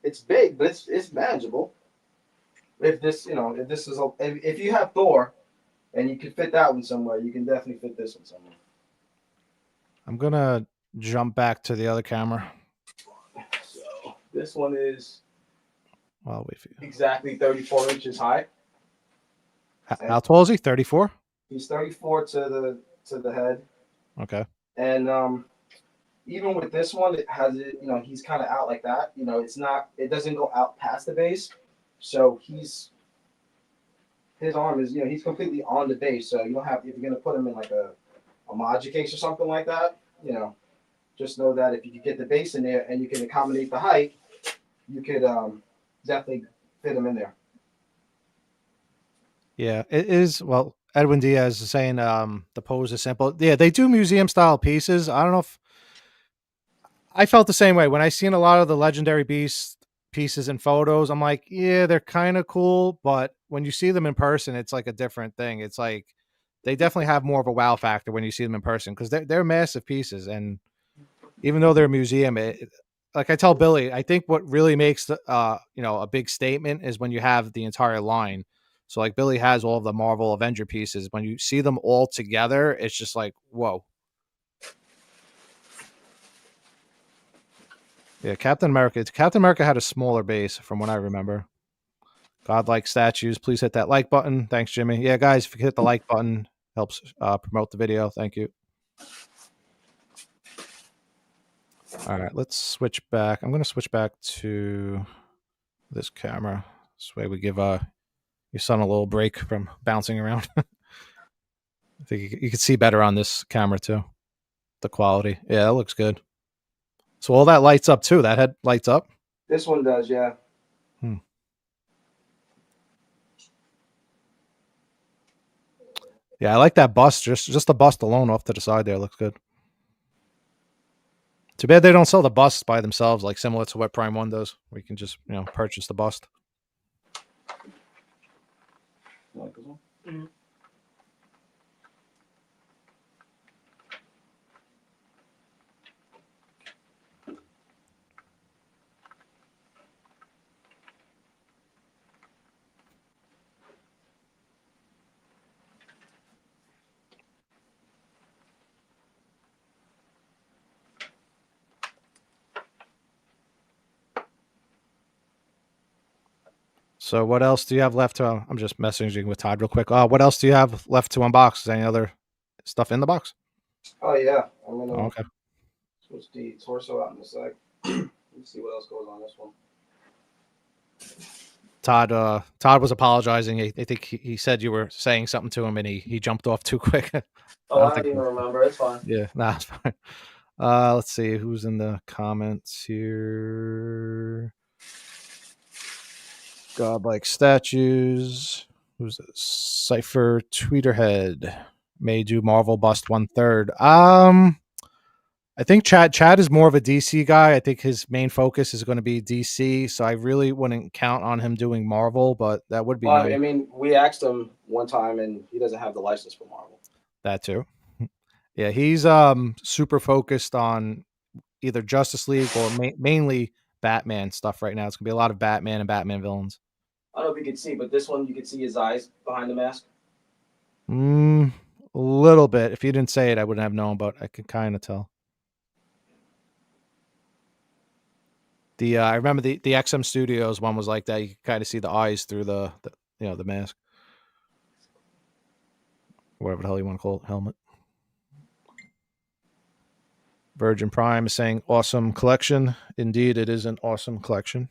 It's big, but it's manageable. If this is if you have Thor, and you can fit that one somewhere, you can definitely fit this one somewhere. I'm gonna jump back to the other camera. So this one is I'll wait for you. Exactly 34 inches high. How tall is he? 34? He's 34 to the head. Okay. And even with this one, it has it. He's kind of out like that. It doesn't go out past the base, so his arm is he's completely on the base. So you don't have, if you're gonna put him in like a Maja case or something like that, just know that if you could get the base in there and you can accommodate the height, you could definitely fit him in there. Yeah, it is. Well, Edwin Diaz is saying the pose is simple. Yeah, they do museum style pieces. I don't know if I felt the same way when I seen a lot of the legendary beast pieces and photos. I'm like, yeah, they're kind of cool, but when you see them in person, it's like a different thing. It's like they definitely have more of a wow factor when you see them in person because they're massive pieces, and even though they're a museum, like I tell Billy, I think what really makes the a big statement is when you have the entire line. So like Billy has all of the Marvel Avenger pieces. When you see them all together, it's just like whoa. Yeah, Captain America. Captain America had a smaller base from what I remember. Godlike statues. Please hit that like button. Thanks, Jimmy. Yeah, guys, if you hit the like button, helps promote the video. Thank you. All right, let's switch back. I'm going to switch back to this camera. This way we give your son a little break from bouncing around. I think you can see better on this camera too. The quality. Yeah, that looks good. So all that lights up too. That head lights up. This one does, yeah. Yeah, I like that bust. Just the bust alone off to the side there looks good. Too bad they don't sell the busts by themselves, like similar to what Prime One does. We can just purchase the bust. You like this one? Mhm. So what else do you have left to? I'm just messaging with Todd real quick. What else do you have left to unbox? Is there any other stuff in the box? Oh yeah, I'm gonna Okay. switch the torso out in a sec. Let's see what else goes on this one. Todd was apologizing. I think he said you were saying something to him and he jumped off too quick. Oh, I don't even remember. It's fine. Yeah, nah, it's fine. Let's see who's in the comments here. Godlike statues. Who's this? Cypher Tweeterhead. May do Marvel bust 1/3. I think Chad is more of a DC guy. I think his main focus is going to be DC, so I really wouldn't count on him doing Marvel, but that would be Well, nice. I mean, we asked him one time, and he doesn't have the license for Marvel. That too. Yeah, he's super focused on either Justice League or mainly Batman stuff right now. It's gonna be a lot of Batman and Batman villains. I don't know if you can see, but this one you can see his eyes behind the mask. A little bit. If you didn't say it, I wouldn't have known, but I could kind of tell. I remember the XM Studios one was like that. You could kind of see the eyes through the mask, whatever the hell you want to call it, helmet. Virgin Prime is saying awesome collection. Indeed, it is an awesome collection.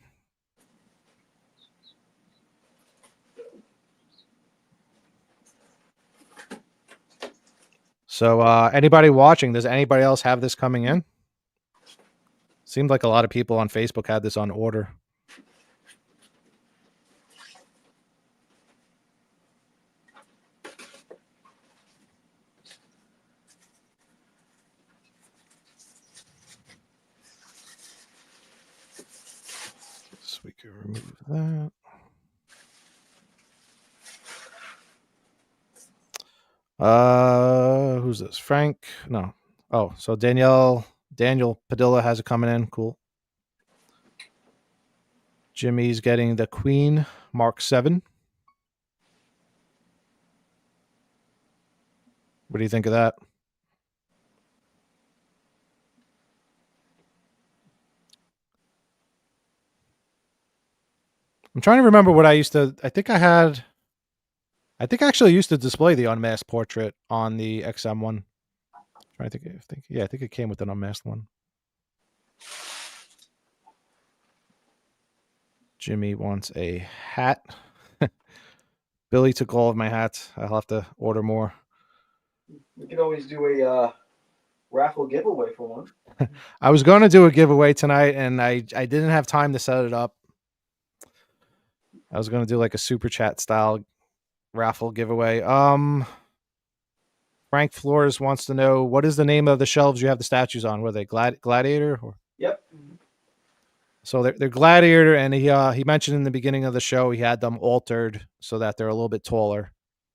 So anybody watching, does anybody else have this coming in? Seemed like a lot of people on Facebook had this on order. So we can remove that. Who's this? Frank? No. Oh, so Daniel Padilla has it coming in. Cool. Jimmy's getting the Queen Mark 7. What do you think of that? I'm trying to remember what I used to. I think I actually used to display the unmasked portrait on the XM one. I think it came with an unmasked one. Jimmy wants a hat. Billy took all of my hats. I'll have to order more. We could always do a raffle giveaway for one. I was going to do a giveaway tonight, and I didn't have time to set it up. I was going to do like a super chat style raffle giveaway. Frank Flores wants to know, what is the name of the shelves you have the statues on? Were they Gladiator? Or? Yep. So they're Gladiator, and he mentioned in the beginning of the show he had them altered so that they're a little bit taller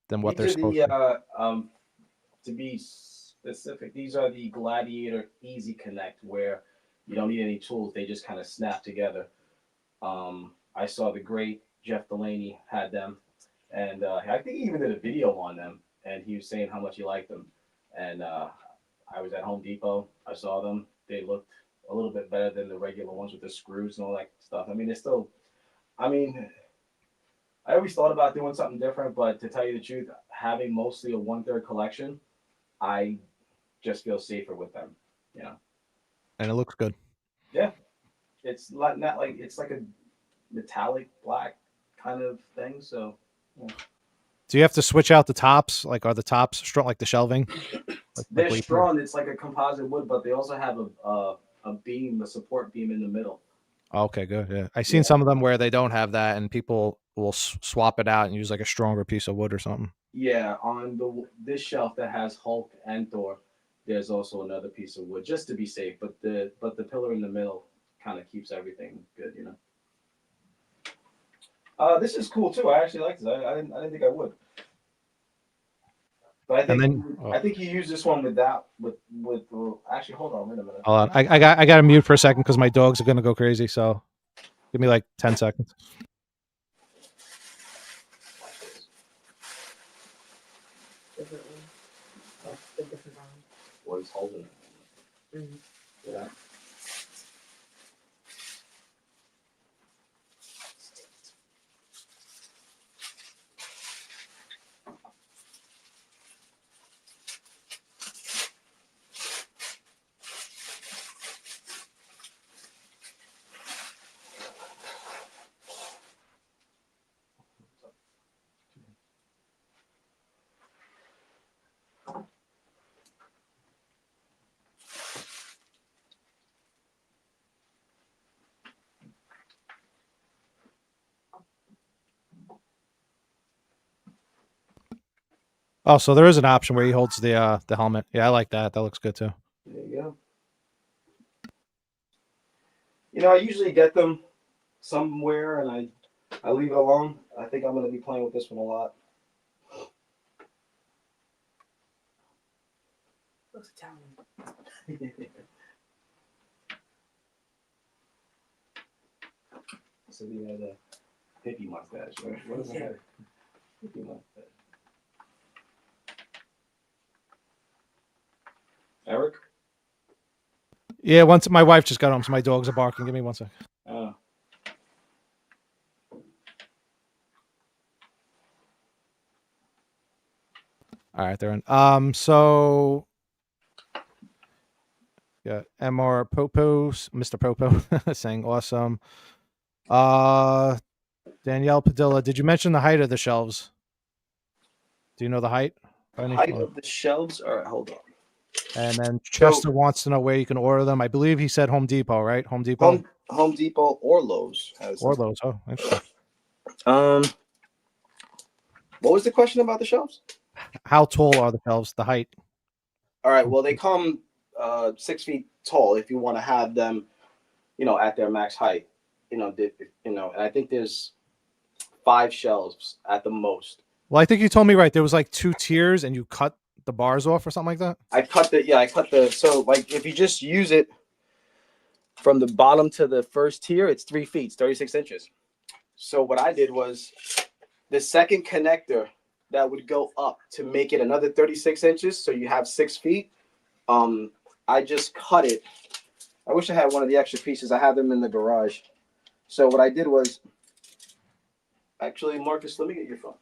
than what they're These are supposed to be. to be specific, these are the Gladiator Easy Connect, where you don't need any tools; they just kind of snap together. I saw the great Jeff Delaney had them, and I think he even did a video on them, and he was saying how much he liked them. And I was at Home Depot. I saw them. They looked a little bit better than the regular ones with the screws and all that stuff. I mean, they're still. I mean, I always thought about doing something different, but to tell you the truth, having mostly a 1/3 collection, I just feel safer with them. You know. And it looks good. Yeah, it's not like it's like a metallic black kind of thing. So. Yeah. Do you have to switch out the tops? Like, are the tops strong, like the shelving? They're strong. It's like a composite wood, but they also have a beam, a support beam in the middle. Okay, good. Yeah, I've seen some of them where they don't have that, and people will swap it out and use like a stronger piece of wood or something. Yeah, on this shelf that has Hulk and Thor, there's also another piece of wood just to be safe. But the pillar in the middle kind of keeps everything good, you know. This is cool too. I actually like this. I didn't think I would. But I think you use this one with actually, hold on, wait a minute. Hold on. I got to mute for a second because my dogs are gonna go crazy. So give me like 10 seconds. What is holding it? Mm-hmm. Yeah. Oh, so there is an option where he holds the helmet. Yeah, I like that. That looks good too. There you go. You know, I usually get them somewhere and I leave it alone. I think I'm going to be playing with this one a lot. Looks Italian. So you had a hippie mustache, right? What is that? Hippie mustache. Eric? Yeah, once my wife just got home, so my dogs are barking. Give me 1 second. Oh. All right, they're in. So yeah, MR Popo, Mr. Popo saying awesome. Danielle Padilla, did you mention the height of the shelves? Do you know the height? Height of the shelves? All right, hold on. And then Chester wants to know where you can order them. I believe he said Home Depot, right? Home Depot? Home Depot or Lowe's. Or Lowe's. Oh, interesting. What was the question about the shelves? How tall are the shelves? The height? All right. Well, they come 6 feet tall if you want to have them, at their max height. And I think there's 5 shelves at the most. Well, I think you told me right. There was like 2 tiers, and you cut the bars off or something like that. I cut the. So like if you just use it from the bottom to the first tier, it's 3 feet, 36 inches. So what I did was the second connector that would go up to make it another 36 inches. So you have 6 feet. I just cut it. I wish I had one of the extra pieces. I have them in the garage. So what I did was, actually, Marcus, let me get your phone.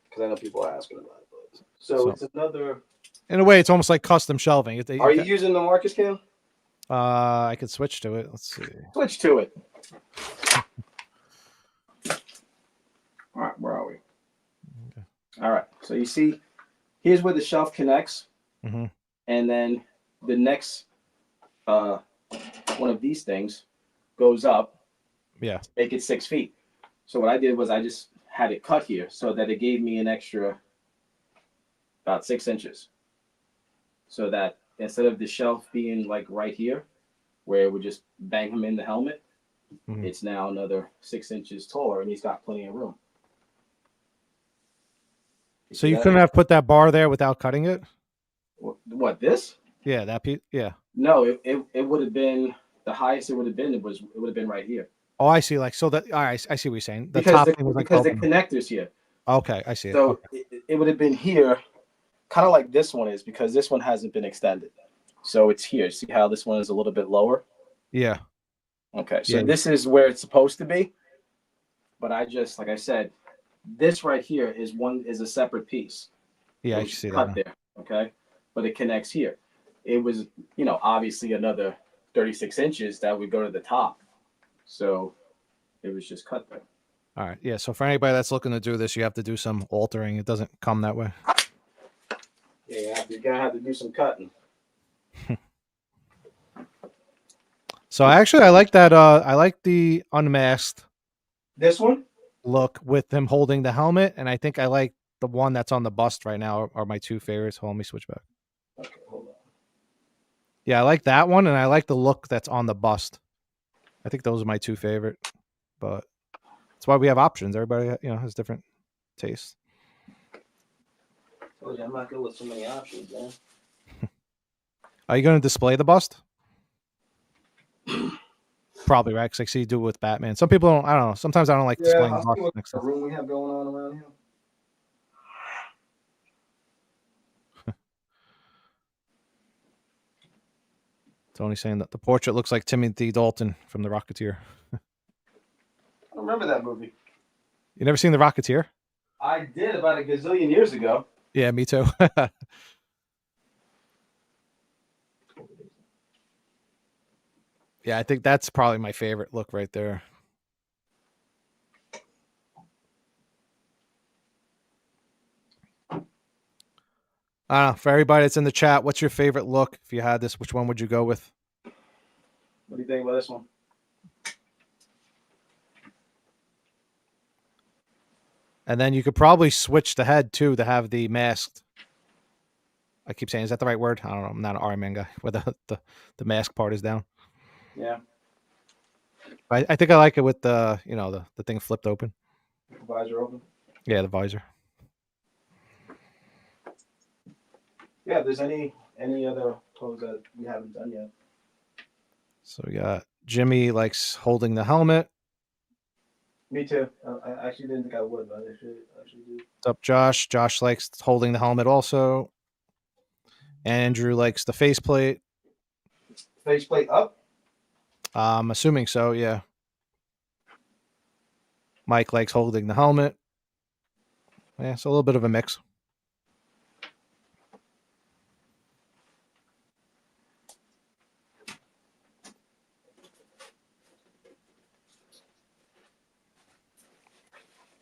Because I know people are asking about it. So it's another. In a way, it's almost like custom shelving. Are you using the Marcus cam? I could switch to it. Let's see. Switch to it. All right, where are we? Okay. All right. So you see, here's where the shelf connects. Mm-hmm. And then the next one of these things goes up. Yeah. To make it 6 feet. So what I did was I just had it cut here so that it gave me an extra about 6 inches. So that instead of the shelf being like right here, where it would just bang him in the helmet, it's now another 6 inches taller, and he's got plenty of room. So you couldn't have put that bar there without cutting it? What, this? Yeah, that piece. Yeah. No, it would have been the highest it would have been. It would have been right here. Oh, I see. Like, so that, all right, I see what you're saying. The Because top the, thing was like because the open. connector's here. Okay, I see it. So Okay. it would have been here, kind of like this one is, because this one hasn't been extended. So it's here. See how this one is a little bit lower? Yeah. Okay, so Yeah. this is where it's supposed to be. But I just, like I said, this right here is a separate piece. Yeah, I It was see cut that. there, okay? But it connects here. It was, obviously another 36 inches that would go to the top. So it was just cut there. All right. Yeah. So for anybody that's looking to do this, you have to do some altering. It doesn't come that way. Yeah, you're gonna have to do some cutting. So I like that. I like the unmasked This one? look with him holding the helmet, and I think I like the one that's on the bust right now are my two favorites. Hold on, let me switch back. Okay, hold on. Yeah, I like that one, and I like the look that's on the bust. I think those are my two favorite, but that's why we have options. Everybody, has different tastes. Told you I'm not good with so many options, man. Are you going to display the bust? Probably, right? Because I see you do it with Batman. Some people don't. I don't know. Sometimes I don't like displaying the bust next the to. room we have going on around here. Tony saying that the portrait looks like Timothy Dalton from The Rocketeer. I don't remember that movie. You never seen The Rocketeer? I did about a gazillion years ago. Yeah, me too. Yeah, I think that's probably my favorite look right there. I don't know. For everybody that's in the chat, what's your favorite look? If you had this, which one would you go with? What do you think about this one? And then you could probably switch the head too to have the masked. I keep saying, is that the right word? I don't know. I'm not an Iron Man guy. Where the mask part is down. Yeah. I think I like it with the the thing flipped open. Visor open. Yeah, the visor. Yeah, if there's any other pose that we haven't done yet. So we got Jimmy likes holding the helmet. Me too. I actually didn't think I would, but I actually do. What's up, Josh? Josh likes holding the helmet also. Andrew likes the faceplate. Faceplate up? I'm assuming so, yeah. Mike likes holding the helmet. Yeah, it's a little bit of a mix.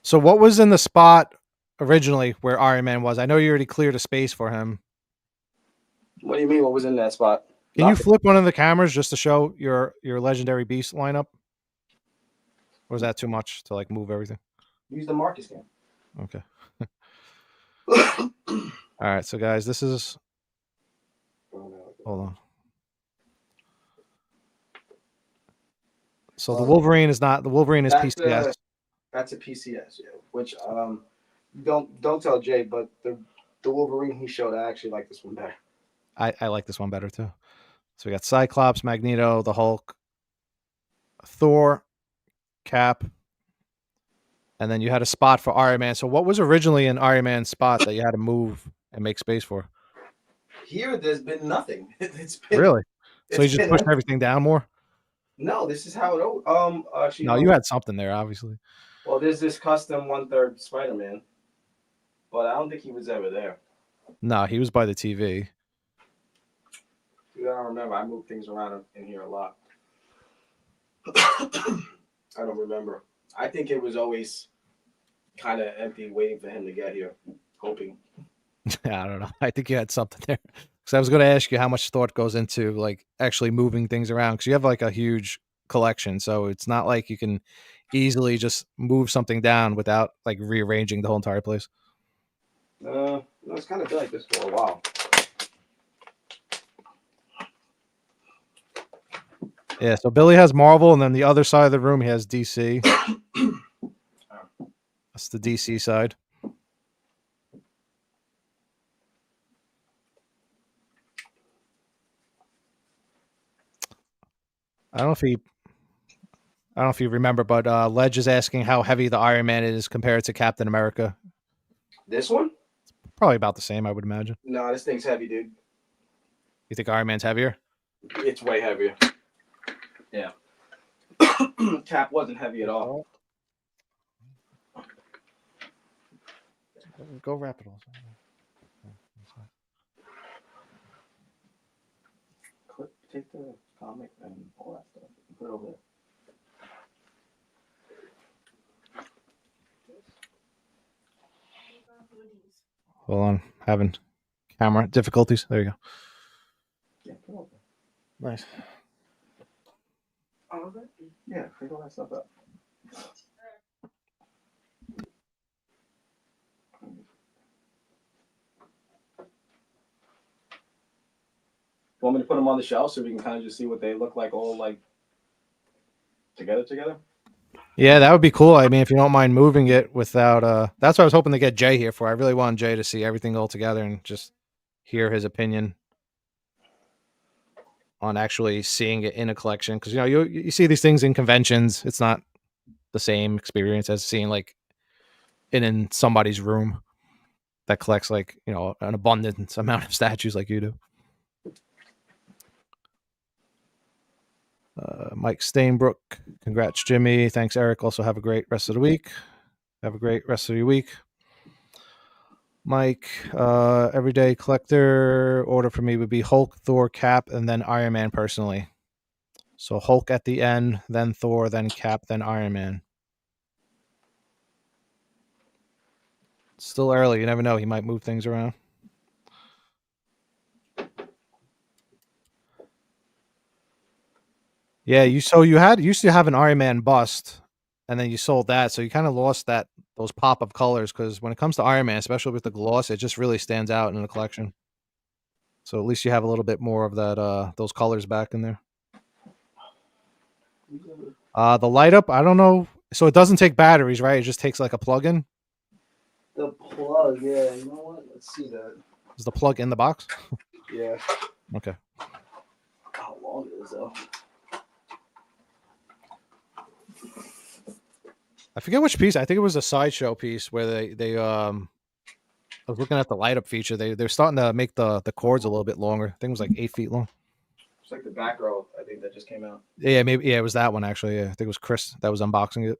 So what was in the spot originally where Iron Man was? I know you already cleared a space for him. What do you mean? What was in that spot? Can you flip one of the cameras just to show your legendary beast lineup? Or is that too much to like move everything? Use the Marcus cam. Okay. All right, so guys, this is. Hold on. So the Wolverine is not. The Wolverine is PCS. That's a PCS, yeah. Which don't tell Jay, but the Wolverine he showed, I actually like this one better. I like this one better too. So we got Cyclops, Magneto, the Hulk, Thor, Cap, and then you had a spot for Iron Man. So what was originally an Iron Man spot that you had to move and make space for? Here, there's been nothing. It's been really. So you just pushed everything down more. No, this is how it. Actually, no, you had something there, obviously. Well, there's this custom 1/3 Spider-Man, but I don't think he was ever there. No, he was by the TV. I don't remember. I moved things around in here a lot. I don't remember. I think it was always kind of empty, waiting for him to get here, hoping. I don't know. I think you had something there. Because I was going to ask you how much thought goes into like actually moving things around. Because you have like a huge collection, so it's not like you can easily just move something down without like rearranging the whole entire place. No, it's kind of been like this for a while. Yeah, so Billy has Marvel, and then the other side of the room he has DC. That's the DC side. I don't know if you remember, but Ledge is asking how heavy the Iron Man is compared to Captain America. This one? Probably about the same, I would imagine. No, this thing's heavy, dude. You think Iron Man's heavier? It's way heavier. Yeah. Cap wasn't heavy at all. Go wrap it all. Take the comic and all that stuff. Put it over there. Hold on, having camera difficulties. There you go. Yeah, put it over there. Nice. Oh, okay. Yeah, pick all that stuff up. Want me to put them on the shelf so we can kind of just see what they look like all like together? Yeah, that would be cool. I mean, if you don't mind moving it without that's what I was hoping to get Jay here for. I really want Jay to see everything all together and just hear his opinion on actually seeing it in a collection, because you see these things in conventions. It's not the same experience as seeing like in somebody's room that collects like an abundant amount of statues like you do. Mike Stainbrook, congrats Jimmy. Thanks Eric. Also have a great rest of the week. Have a great rest of your week. Mike, everyday collector order for me would be Hulk, Thor, Cap, and then Iron Man personally. So Hulk at the end, then Thor, then Cap, then Iron Man. It's still early. You never know. He might move things around. Yeah, you used to have an Iron Man bust, and then you sold that, so you kind of lost those pop of colors, because when it comes to Iron Man, especially with the gloss, it just really stands out in the collection. So at least you have a little bit more of that those colors back in there. The light up, I don't know. So it doesn't take batteries, right? It just takes like a plug-in. The plug, yeah. You know what? Let's see that. Is the plug in the box? Yeah. Okay. How long it is though? I forget which piece. I think it was a sideshow piece where they I was looking at the light up feature. They're starting to make the cords a little bit longer. I think it was like 8 feet long. It's like the back row, I think, that just came out. Yeah, maybe. Yeah, it was that one actually. Yeah, I think it was Chris that was unboxing it.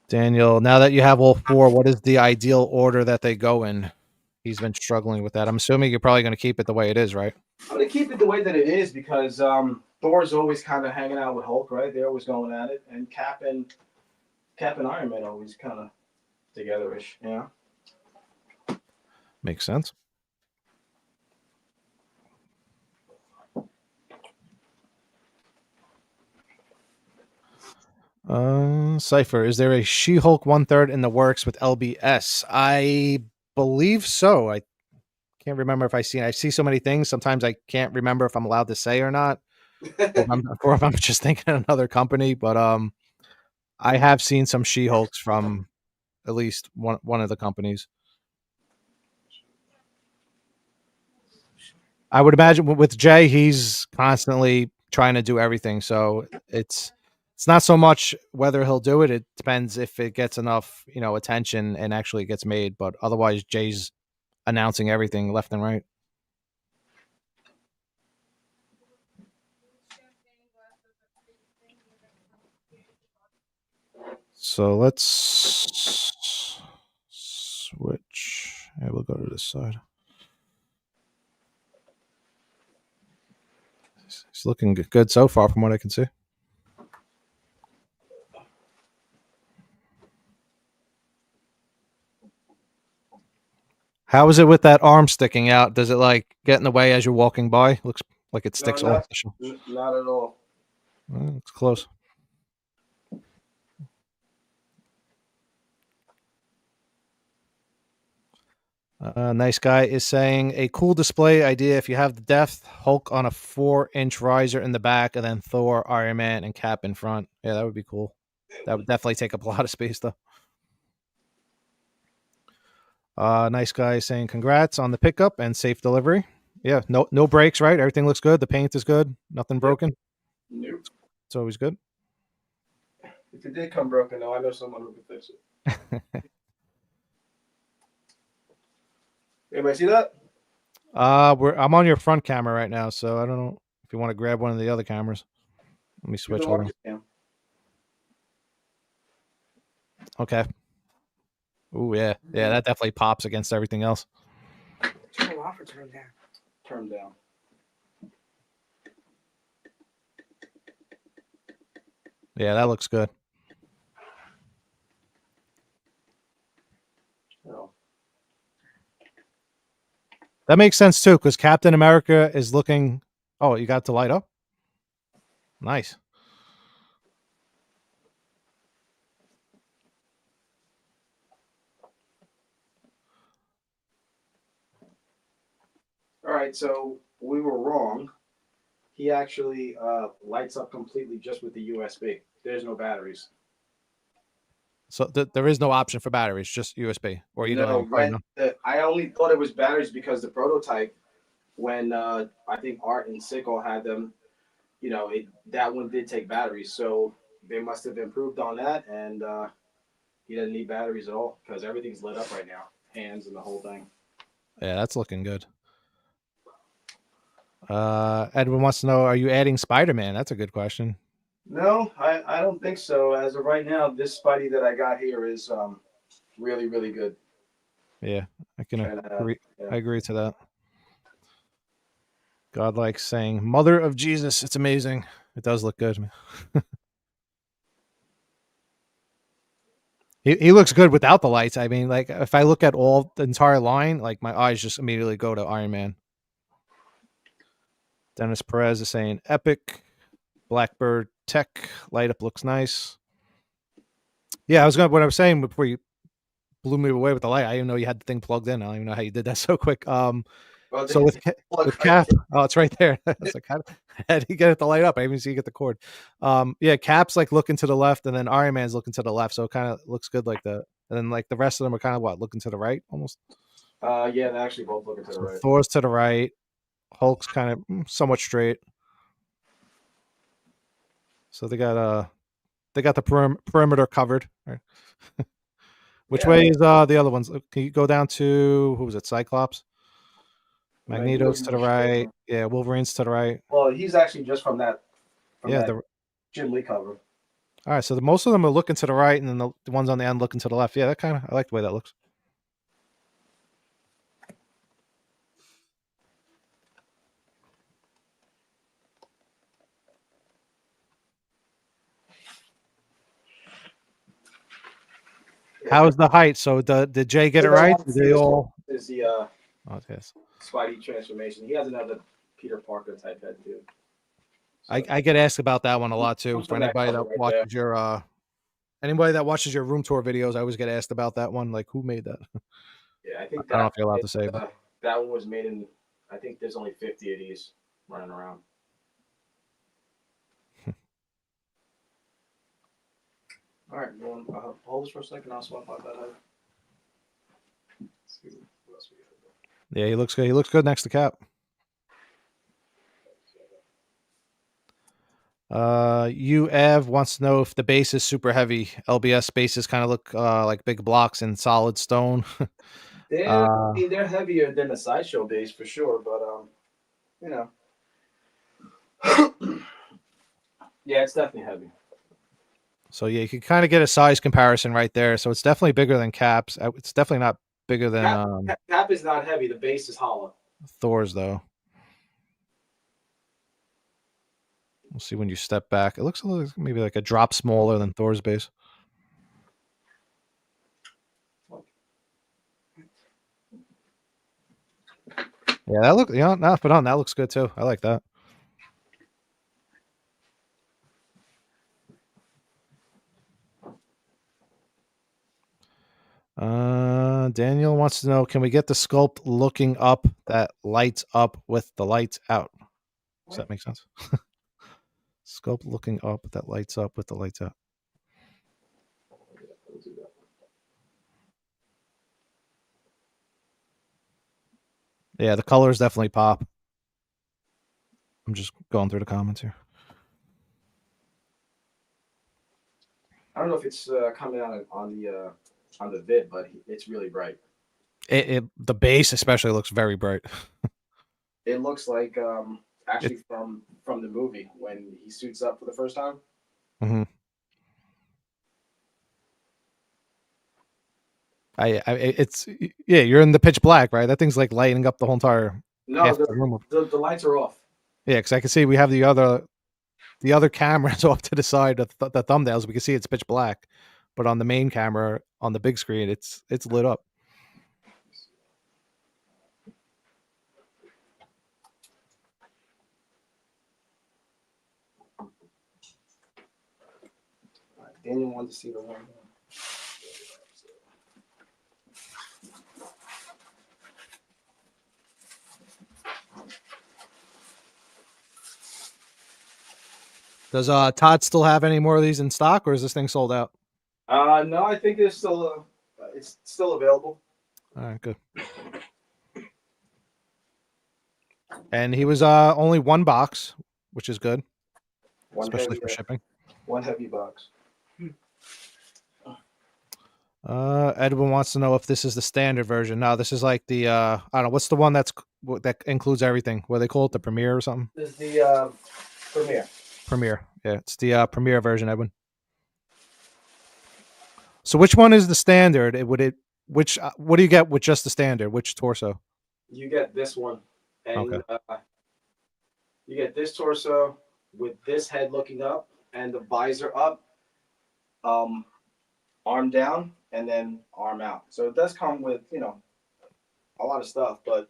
Daniel, now that you have all four, what is the ideal order that they go in? He's been struggling with that. I'm assuming you're probably going to keep it the way it is, right? I'm going to keep it the way that it is because Thor's always kind of hanging out with Hulk, right? They're always going at it. And Cap and Iron Man always kind of together-ish, yeah. Makes sense. Cypher, is there a She-Hulk 1/3 in the works with LBS? I believe so. I can't remember if I see so many things. Sometimes I can't remember if I'm allowed to say or not, or if I'm just thinking another company. But I have seen some She-Hulks from at least one of the companies. I would imagine with Jay, he's constantly trying to do everything. So it's not so much whether he'll do it. It depends if it gets enough, attention and actually gets made. But otherwise, Jay's announcing everything left and right. So let's switch. Yeah, we'll go to this side. It's looking good so far from what I can see. How is it with that arm sticking out? Does it like get in the way as you're walking by? Looks like it sticks off the show. Not at all. It's close. Nice guy is saying a cool display idea if you have the depth, Hulk on a 4-inch riser in the back, and then Thor, Iron Man, and Cap in front. Yeah, that would be cool. That would definitely take up a lot of space, though. Nice guy saying congrats on the pickup and safe delivery. Yeah, no breaks, right? Everything looks good. The paint is good. Nothing broken. Nope. It's always good. If it did come broken, though, I know someone who could fix it. Anybody see that? I'm on your front camera right now, so I don't know if you want to grab one of the other cameras. Let me switch over. Okay. Oh yeah, that definitely pops against everything else. Turn off or turn down? Turn down. Yeah, that looks good. Oh. That makes sense too, because Captain America is looking. Oh, you got it to light up. Nice. All right, so we were wrong. He actually lights up completely just with the USB. There's no batteries. So there is no option for batteries, just USB. Or you don't even I only thought it was batteries because the prototype, when I think Art and Sickle had them, that one did take batteries. So they must have improved on that, and he doesn't need batteries at all because everything's lit up right now, hands and the whole thing. Yeah, that's looking good. Edwin wants to know, are you adding Spider-Man? That's a good question. No, I don't think so. As of right now, this Spidey that I got here is really, really good. Yeah, I can agree. Yeah. I agree to that. Godlike saying, Mother of Jesus, it's amazing. It does look good. He looks good without the lights. I mean, like, if I look at all the entire line, like, my eyes just immediately go to Iron Man. Dennis Perez is saying, epic. Blackbird Tech light up looks nice. Yeah, what I was saying before you blew me away with the light. I didn't know you had the thing plugged in. I don't even know how you did that so quick. So with Cap, oh, it's right there. It's like, how did he get it to light up? I even see you get the cord. Yeah, Cap's like looking to the left, and then Iron Man's looking to the left, so it kind of looks good like that. And then like the rest of them are kind of looking to the right almost. Yeah, they're actually both looking to the right. Thor's to the right. Hulk's kind of somewhat straight. So they got the perimeter covered. Right? Which way is the other ones? Can you go down to, who was it? Cyclops. Magneto's to the right. Yeah, Wolverine's to the right. Well, he's actually just from that. The Jim Lee cover. All right, so most of them are looking to the right, and then the ones on the end looking to the left. Yeah, I like the way that looks. How's the height? So did Jay get it right? Did they all? Is the yes. Spidey transformation? He has another Peter Parker type head too. So, I get asked about that one a lot too. For anybody that watches your room tour videos, I always get asked about that one. Like, who made that? Yeah, I think I don't know if you're allowed to say, but that one was made in. I think there's only 50 of these running around. All right, hold this for a second. I'll swap out that head. Let's see what else we got. Yeah, he looks good. He looks good next to Cap. Ev wants to know if the base is super heavy. LBS bases kind of look like big blocks in solid stone. They're heavier than the Sideshow base for sure, but yeah, it's definitely heavy. So yeah, you can kind of get a size comparison right there. So it's definitely bigger than Cap's. It's definitely not bigger than Cap is not heavy. The base is hollow. Thor's though. We'll see when you step back. It looks maybe like a drop smaller than Thor's base. Yeah, that look. Yeah, no, but on that looks good too. I like that. Daniel wants to know, can we get the sculpt looking up that lights up with the lights out? Does that make sense? Sculpt looking up that lights up with the lights out. Yeah, the colors definitely pop. I'm just going through the comments here. I don't know if it's coming out on the vid, but it's really bright. The base especially looks very bright. It looks like actually from the movie when he suits up for the first time. Mm-hmm. It's yeah, you're in the pitch black, right? That thing's like lighting up the whole entire No, half the room. the lights are off. Yeah, because I can see we have the other cameras off to the side, the thumbnails. We can see it's pitch black, but on the main camera on the big screen, it's lit up. Daniel wanted to see the one. Does Todd still have any more of these in stock, or is this thing sold out? No, I think it's still available. All right, good. And he was only one box, which is good, especially for shipping. One heavy box. Edwin wants to know if this is the standard version. No, this is like the I don't know, what's the one that includes everything? What do they call it? The Premiere or something? This is the Premiere. Premiere. Yeah, it's the Premiere version, Edwin. So which one is the standard? What do you get with just the standard? Which torso? You get this one, and Okay. You get this torso with this head looking up and the visor up, arm down, and then arm out. So it does come with a lot of stuff, but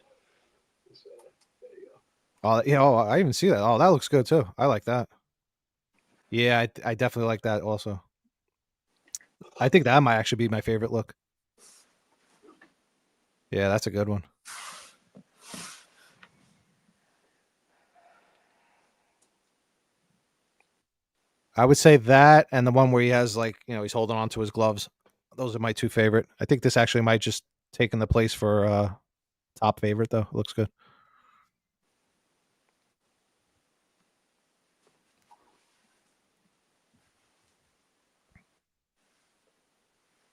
there you go. Oh, yeah. Oh, I even see that. Oh, that looks good too. I like that. Yeah, I definitely like that also. I think that might actually be my favorite look. Yeah, that's a good one. I would say that and the one where he has he's holding on to his gloves. Those are my two favorite. I think this actually might just take in the place for top favorite though. It looks good.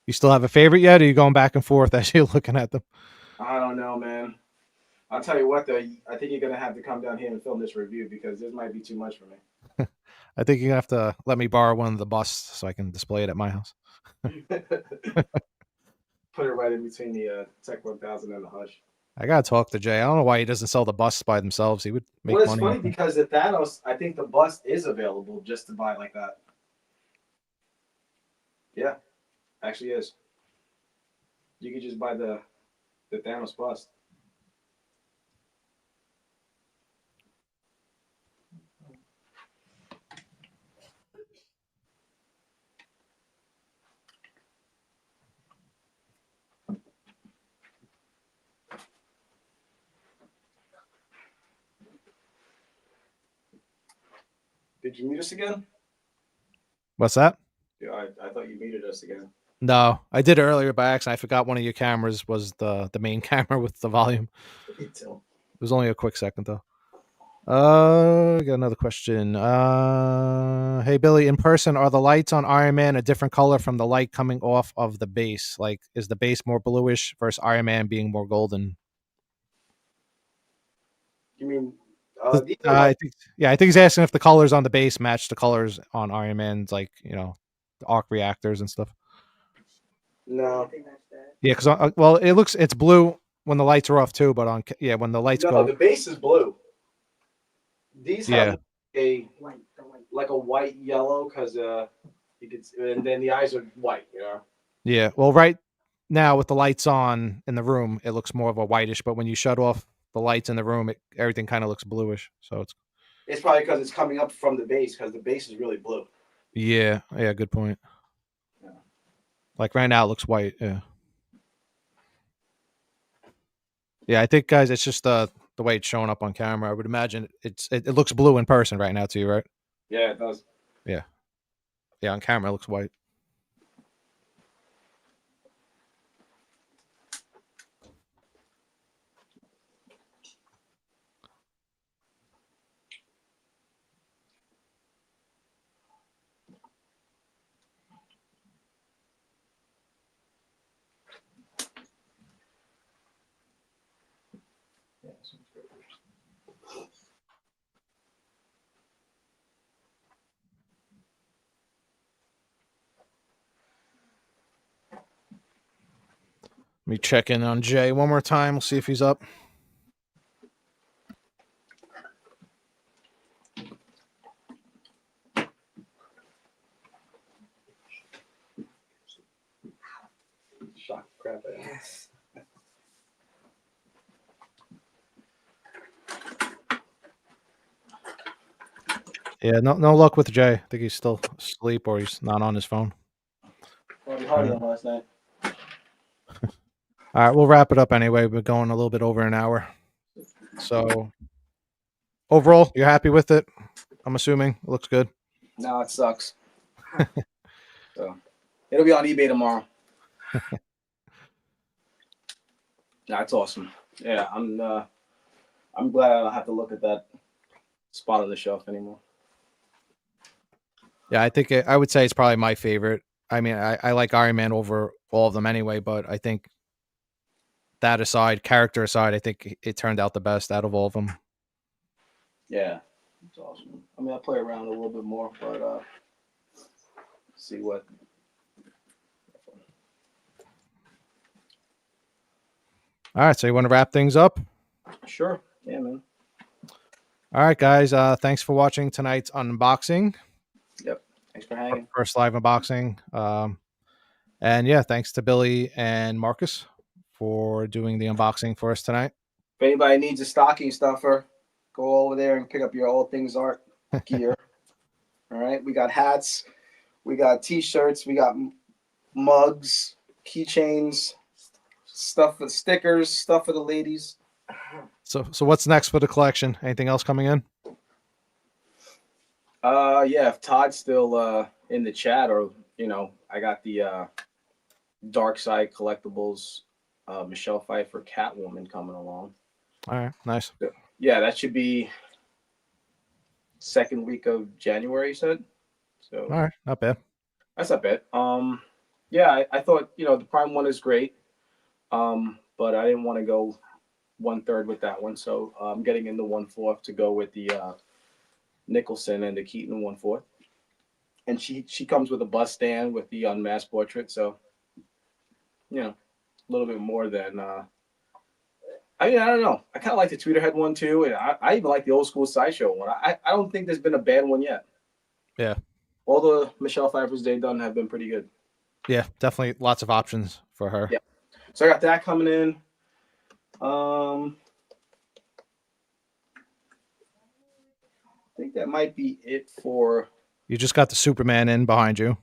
You still have a favorite yet, or are you going back and forth as you're looking at them? I don't know, man. I'll tell you what, though. I think you're gonna have to come down here and film this review because this might be too much for me. I think you're gonna have to let me borrow one of the busts so I can display it at my house. Put it right in between the Tech 1000 and the Hush. I gotta talk to Jay. I don't know why he doesn't sell the busts by themselves. He would make money. Well, it's funny because at Thanos, I think the bust is available just to buy like that. Yeah, actually is. You could just buy the Thanos bust. Did you mute us again? What's that? Yeah, I thought you muted us again. No, I did earlier by accident. I forgot one of your cameras was the main camera with the volume. Me too. It was only a quick second though. Got another question. Hey Billy, in person, are the lights on Iron Man a different color from the light coming off of the base? Like, is the base more bluish versus Iron Man being more golden? You mean? I think he's asking if the colors on the base match the colors on Iron Man's, the arc reactors and stuff. No. Yeah, because it's blue when the lights are off too, but when the lights go, the base is blue. These have a white yellow because you could, and then the eyes are white. Yeah, well, right now with the lights on in the room, it looks more of a whitish, but when you shut off the lights in the room, everything kind of looks bluish. So It's probably because it's coming up from the base, because the base is really blue. yeah, good point. Yeah. Like right now, it looks white. Yeah. Yeah, I think, guys, it's just the way it's showing up on camera. I would imagine it looks blue in person right now to you, right? Yeah, it does. Yeah. Yeah, on camera it looks white. Yeah, Let me check in on Jay one more time. We'll see if he's up. shock crap out of us. Yeah, no luck with Jay. I think he's still asleep or he's not on his phone. Probably hardy on last night. All right, we'll wrap it up anyway. We're going a little bit over an hour. So overall, you're happy with it? I'm assuming it looks good. No, it sucks. So it'll be on eBay tomorrow. That's awesome. Yeah, I'm glad I don't have to look at that spot on the shelf anymore. Yeah, I think I would say it's probably my favorite. I mean, I like Iron Man over all of them anyway, but I think that aside, character aside, I think it turned out the best out of all of them. Yeah, it's awesome. I mean, I play around a little bit more, but see what. All right, so you want to wrap things up? Sure. Yeah, man. All right, guys. Thanks for watching tonight's unboxing. Yep. Thanks for hanging. First live unboxing. And yeah, thanks to Billy and Marcus for doing the unboxing for us tonight. If anybody needs a stocking stuffer, go over there and pick up your All Things Art gear. All right. We got hats. We got T-shirts. We got mugs, keychains, stuff for stickers, stuff for the ladies. So what's next for the collection? Anything else coming in? Yeah, if Todd's still in the chat, or I got the Dark Side Collectibles Michelle Pfeiffer Catwoman coming along. All right, nice. Yeah, that should be second week of January, you said. So all right, not bad. That's not bad. Yeah, I thought the Prime one is great. But I didn't want to go 1/3 with that one, so I'm getting in the 1/4 to go with the Nicholson and the Keaton 1/4. And she comes with a bust stand with the unmasked portrait, so a little bit more than. I mean, I don't know. I kind of like the Tweeterhead one too, and I even like the old school Sideshow one. I don't think there's been a bad one yet. Yeah. All the Michelle Pfeiffer's they've done have been pretty good. Yeah, definitely lots of options for her. Yeah. So I got that coming in. I think that might be it for. You just got the Superman in behind you.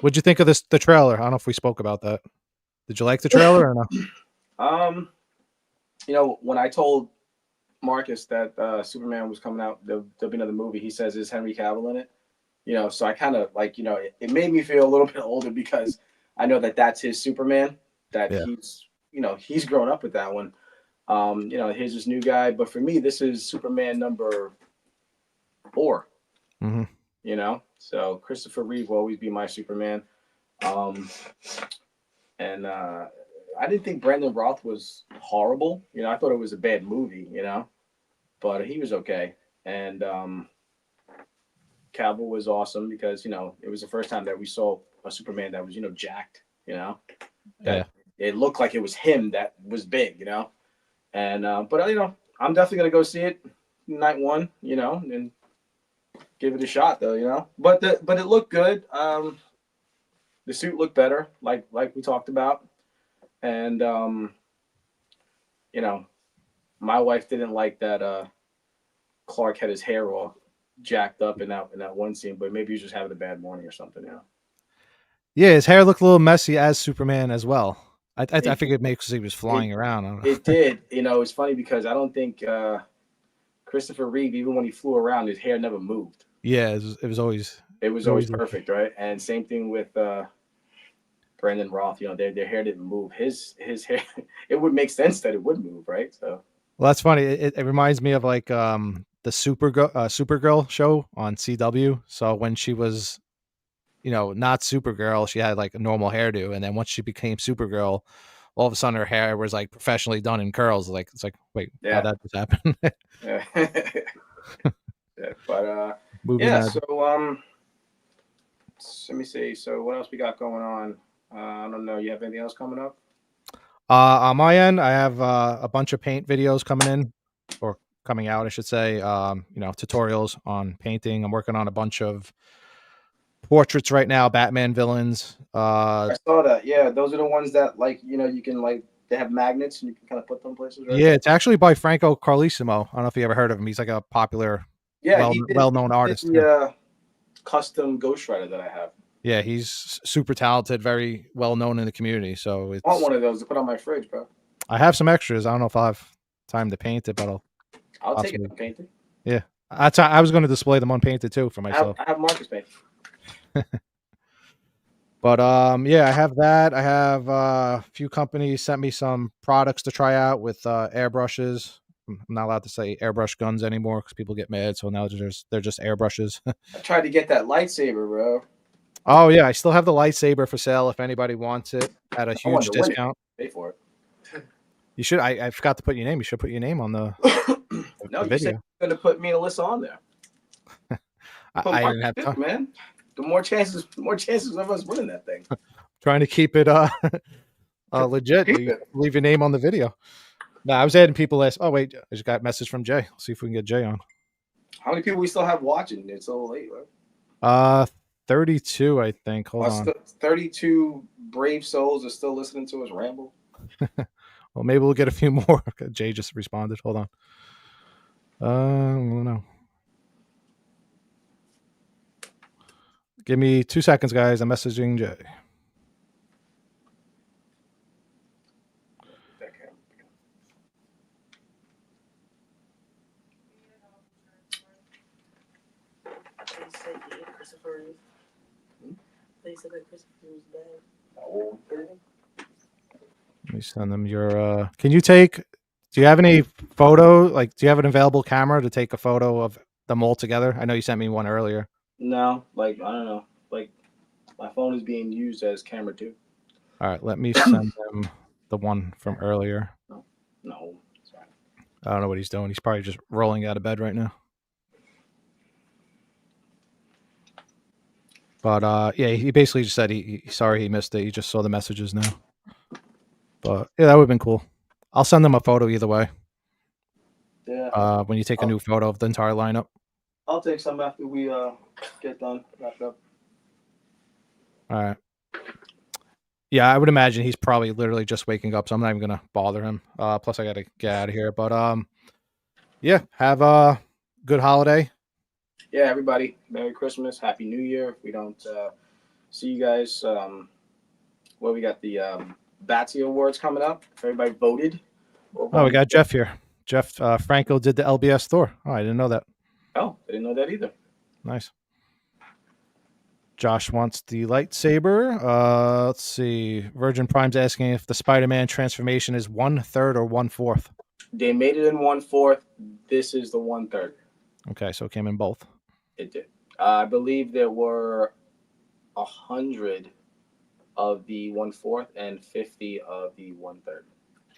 What'd you think of the trailer? I don't know if we spoke about that. Did you like the trailer or no? When I told Marcus that Superman was coming out, there'll be another movie. He says, "Is Henry Cavill in it?" So I kind of like, it made me feel a little bit older because I know that that's his Superman. That he's grown up with that one. Here's this new guy, but for me, this is Superman number 4. Mm-hmm. So Christopher Reeve will always be my Superman. And I didn't think Brandon Roth was horrible. I thought it was a bad movie, but he was okay. And Cavill was awesome because, it was the first time that we saw a Superman that was, jacked, that it looked like it was him that was big, and, but I'm definitely going to go see it night one, and give it a shot though, but it looked good. The suit looked better, like we talked about. And, My wife didn't like that Clark had his hair all jacked up in that one scene, but maybe he was just having a bad morning or something. Yeah, his hair looked a little messy as Superman as well. I It figured maybe because he was flying around. I don't know. it did. It's funny because I don't think Christopher Reeve, even when he flew around, his hair never moved. Yeah, it was always perfect, right? And same thing with Brandon Roth. Their hair didn't move. His hair, it would make sense that it would move, right? So Well, that's funny. It reminds me of like the Supergirl show on CW. So when she was, not Supergirl, she had like a normal hairdo, and then once she became Supergirl, all of a sudden her hair was like professionally done in curls. Like it's like, wait, how yeah, that just happen? yeah, yeah. But Movie yeah. magic. So let me see. So what else we got going on? I don't know. You have anything else coming up? On my end, I have a bunch of paint videos coming in, or coming out, I should say. Tutorials on painting. I'm working on a bunch of portraits right now, Batman villains. I saw that. Yeah, those are the ones that you can they have magnets and you can kind of put them places, right? Yeah, it's actually by Franco Carlissimo. I don't know if you ever heard of him. He's like a popular, Yeah, well-known he did artist. the custom ghostwriter that I have. Yeah, he's super talented, very well known in the community. So I want one of those to put on my fridge, bro. I have some extras. I don't know if I'll have time to paint it, but I'll take it painted. Yeah, I was going to display them unpainted too for myself. I have Marcus paint. But yeah, I have that. I have a few companies sent me some products to try out with airbrushes. I'm not allowed to say airbrush guns anymore because people get mad. So now they're just airbrushes. I tried to get that lightsaber, bro. Oh yeah, I still have the lightsaber for sale if anybody wants it at a huge discount. Pay for it. You should. I forgot to put your name. You should put your name on the No, the you said video. you're gonna put me and Alyssa on there. I didn't have time. Man. The more chances of us winning that thing. Trying to keep it legit. Leave your name on the video. No, I was adding people last. Oh wait, I just got a message from Jay. Let's see if we can get Jay on. How many people we still have watching? It's so late, right? 32, I think. Hold on. 32 brave souls are still listening to us ramble. Well, maybe we'll get a few more. Jay just responded. Hold on. I don't know. Give me 2 seconds, guys. I'm messaging Jay. Let me send them your. Can you take? Do you have any photo? Like, do you have an available camera to take a photo of them all together? I know you sent me one earlier. No, I don't know. My phone is being used as camera too. All right, let me send them the one from earlier. No, sorry. I don't know what he's doing. He's probably just rolling out of bed right now. But yeah, he basically just said he's sorry he missed it. He just saw the messages now. But yeah, that would have been cool. I'll send them a photo either way. Yeah. When you take a new photo of the entire lineup. I'll take some after we get done, wrapped up. All right. Yeah, I would imagine he's probably literally just waking up, so I'm not even gonna bother him. Plus, I gotta get out of here. But yeah, have a good holiday. Yeah, everybody, Merry Christmas, Happy New Year. If we don't see you guys, we got the Batsy Awards coming up. Everybody voted. Oh, we got Jeff here. Jeff Franco did the LBS Thor. Oh, I didn't know that. Oh, I didn't know that either. Nice. Josh wants the lightsaber. Let's see. Virgin Prime's asking if the Spider-Man transformation is 1/3 or 1/4. They made it in 1/4. This is the 1/3. Okay, so it came in both. It did. I believe there were 100 of the 1/4 and 50 of the 1/3.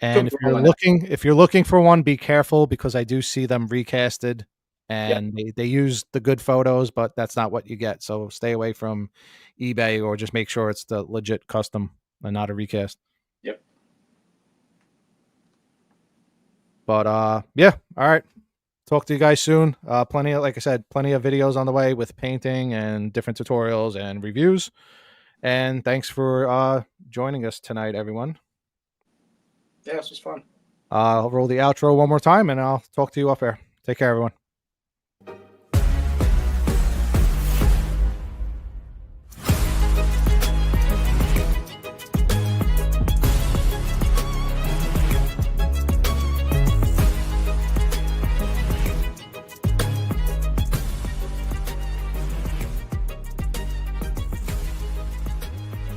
And if you're looking for one, be careful because I do see them recasted, and they use the good photos, but that's not what you get. So stay away from eBay or just make sure it's the legit custom and not a recast. Yep. But yeah, all right. Talk to you guys soon. Plenty of, like I said, plenty of videos on the way with painting and different tutorials and reviews. And thanks for joining us tonight, everyone. Yeah, this was fun. I'll roll the outro one more time, and I'll talk to you off air. Take care, everyone.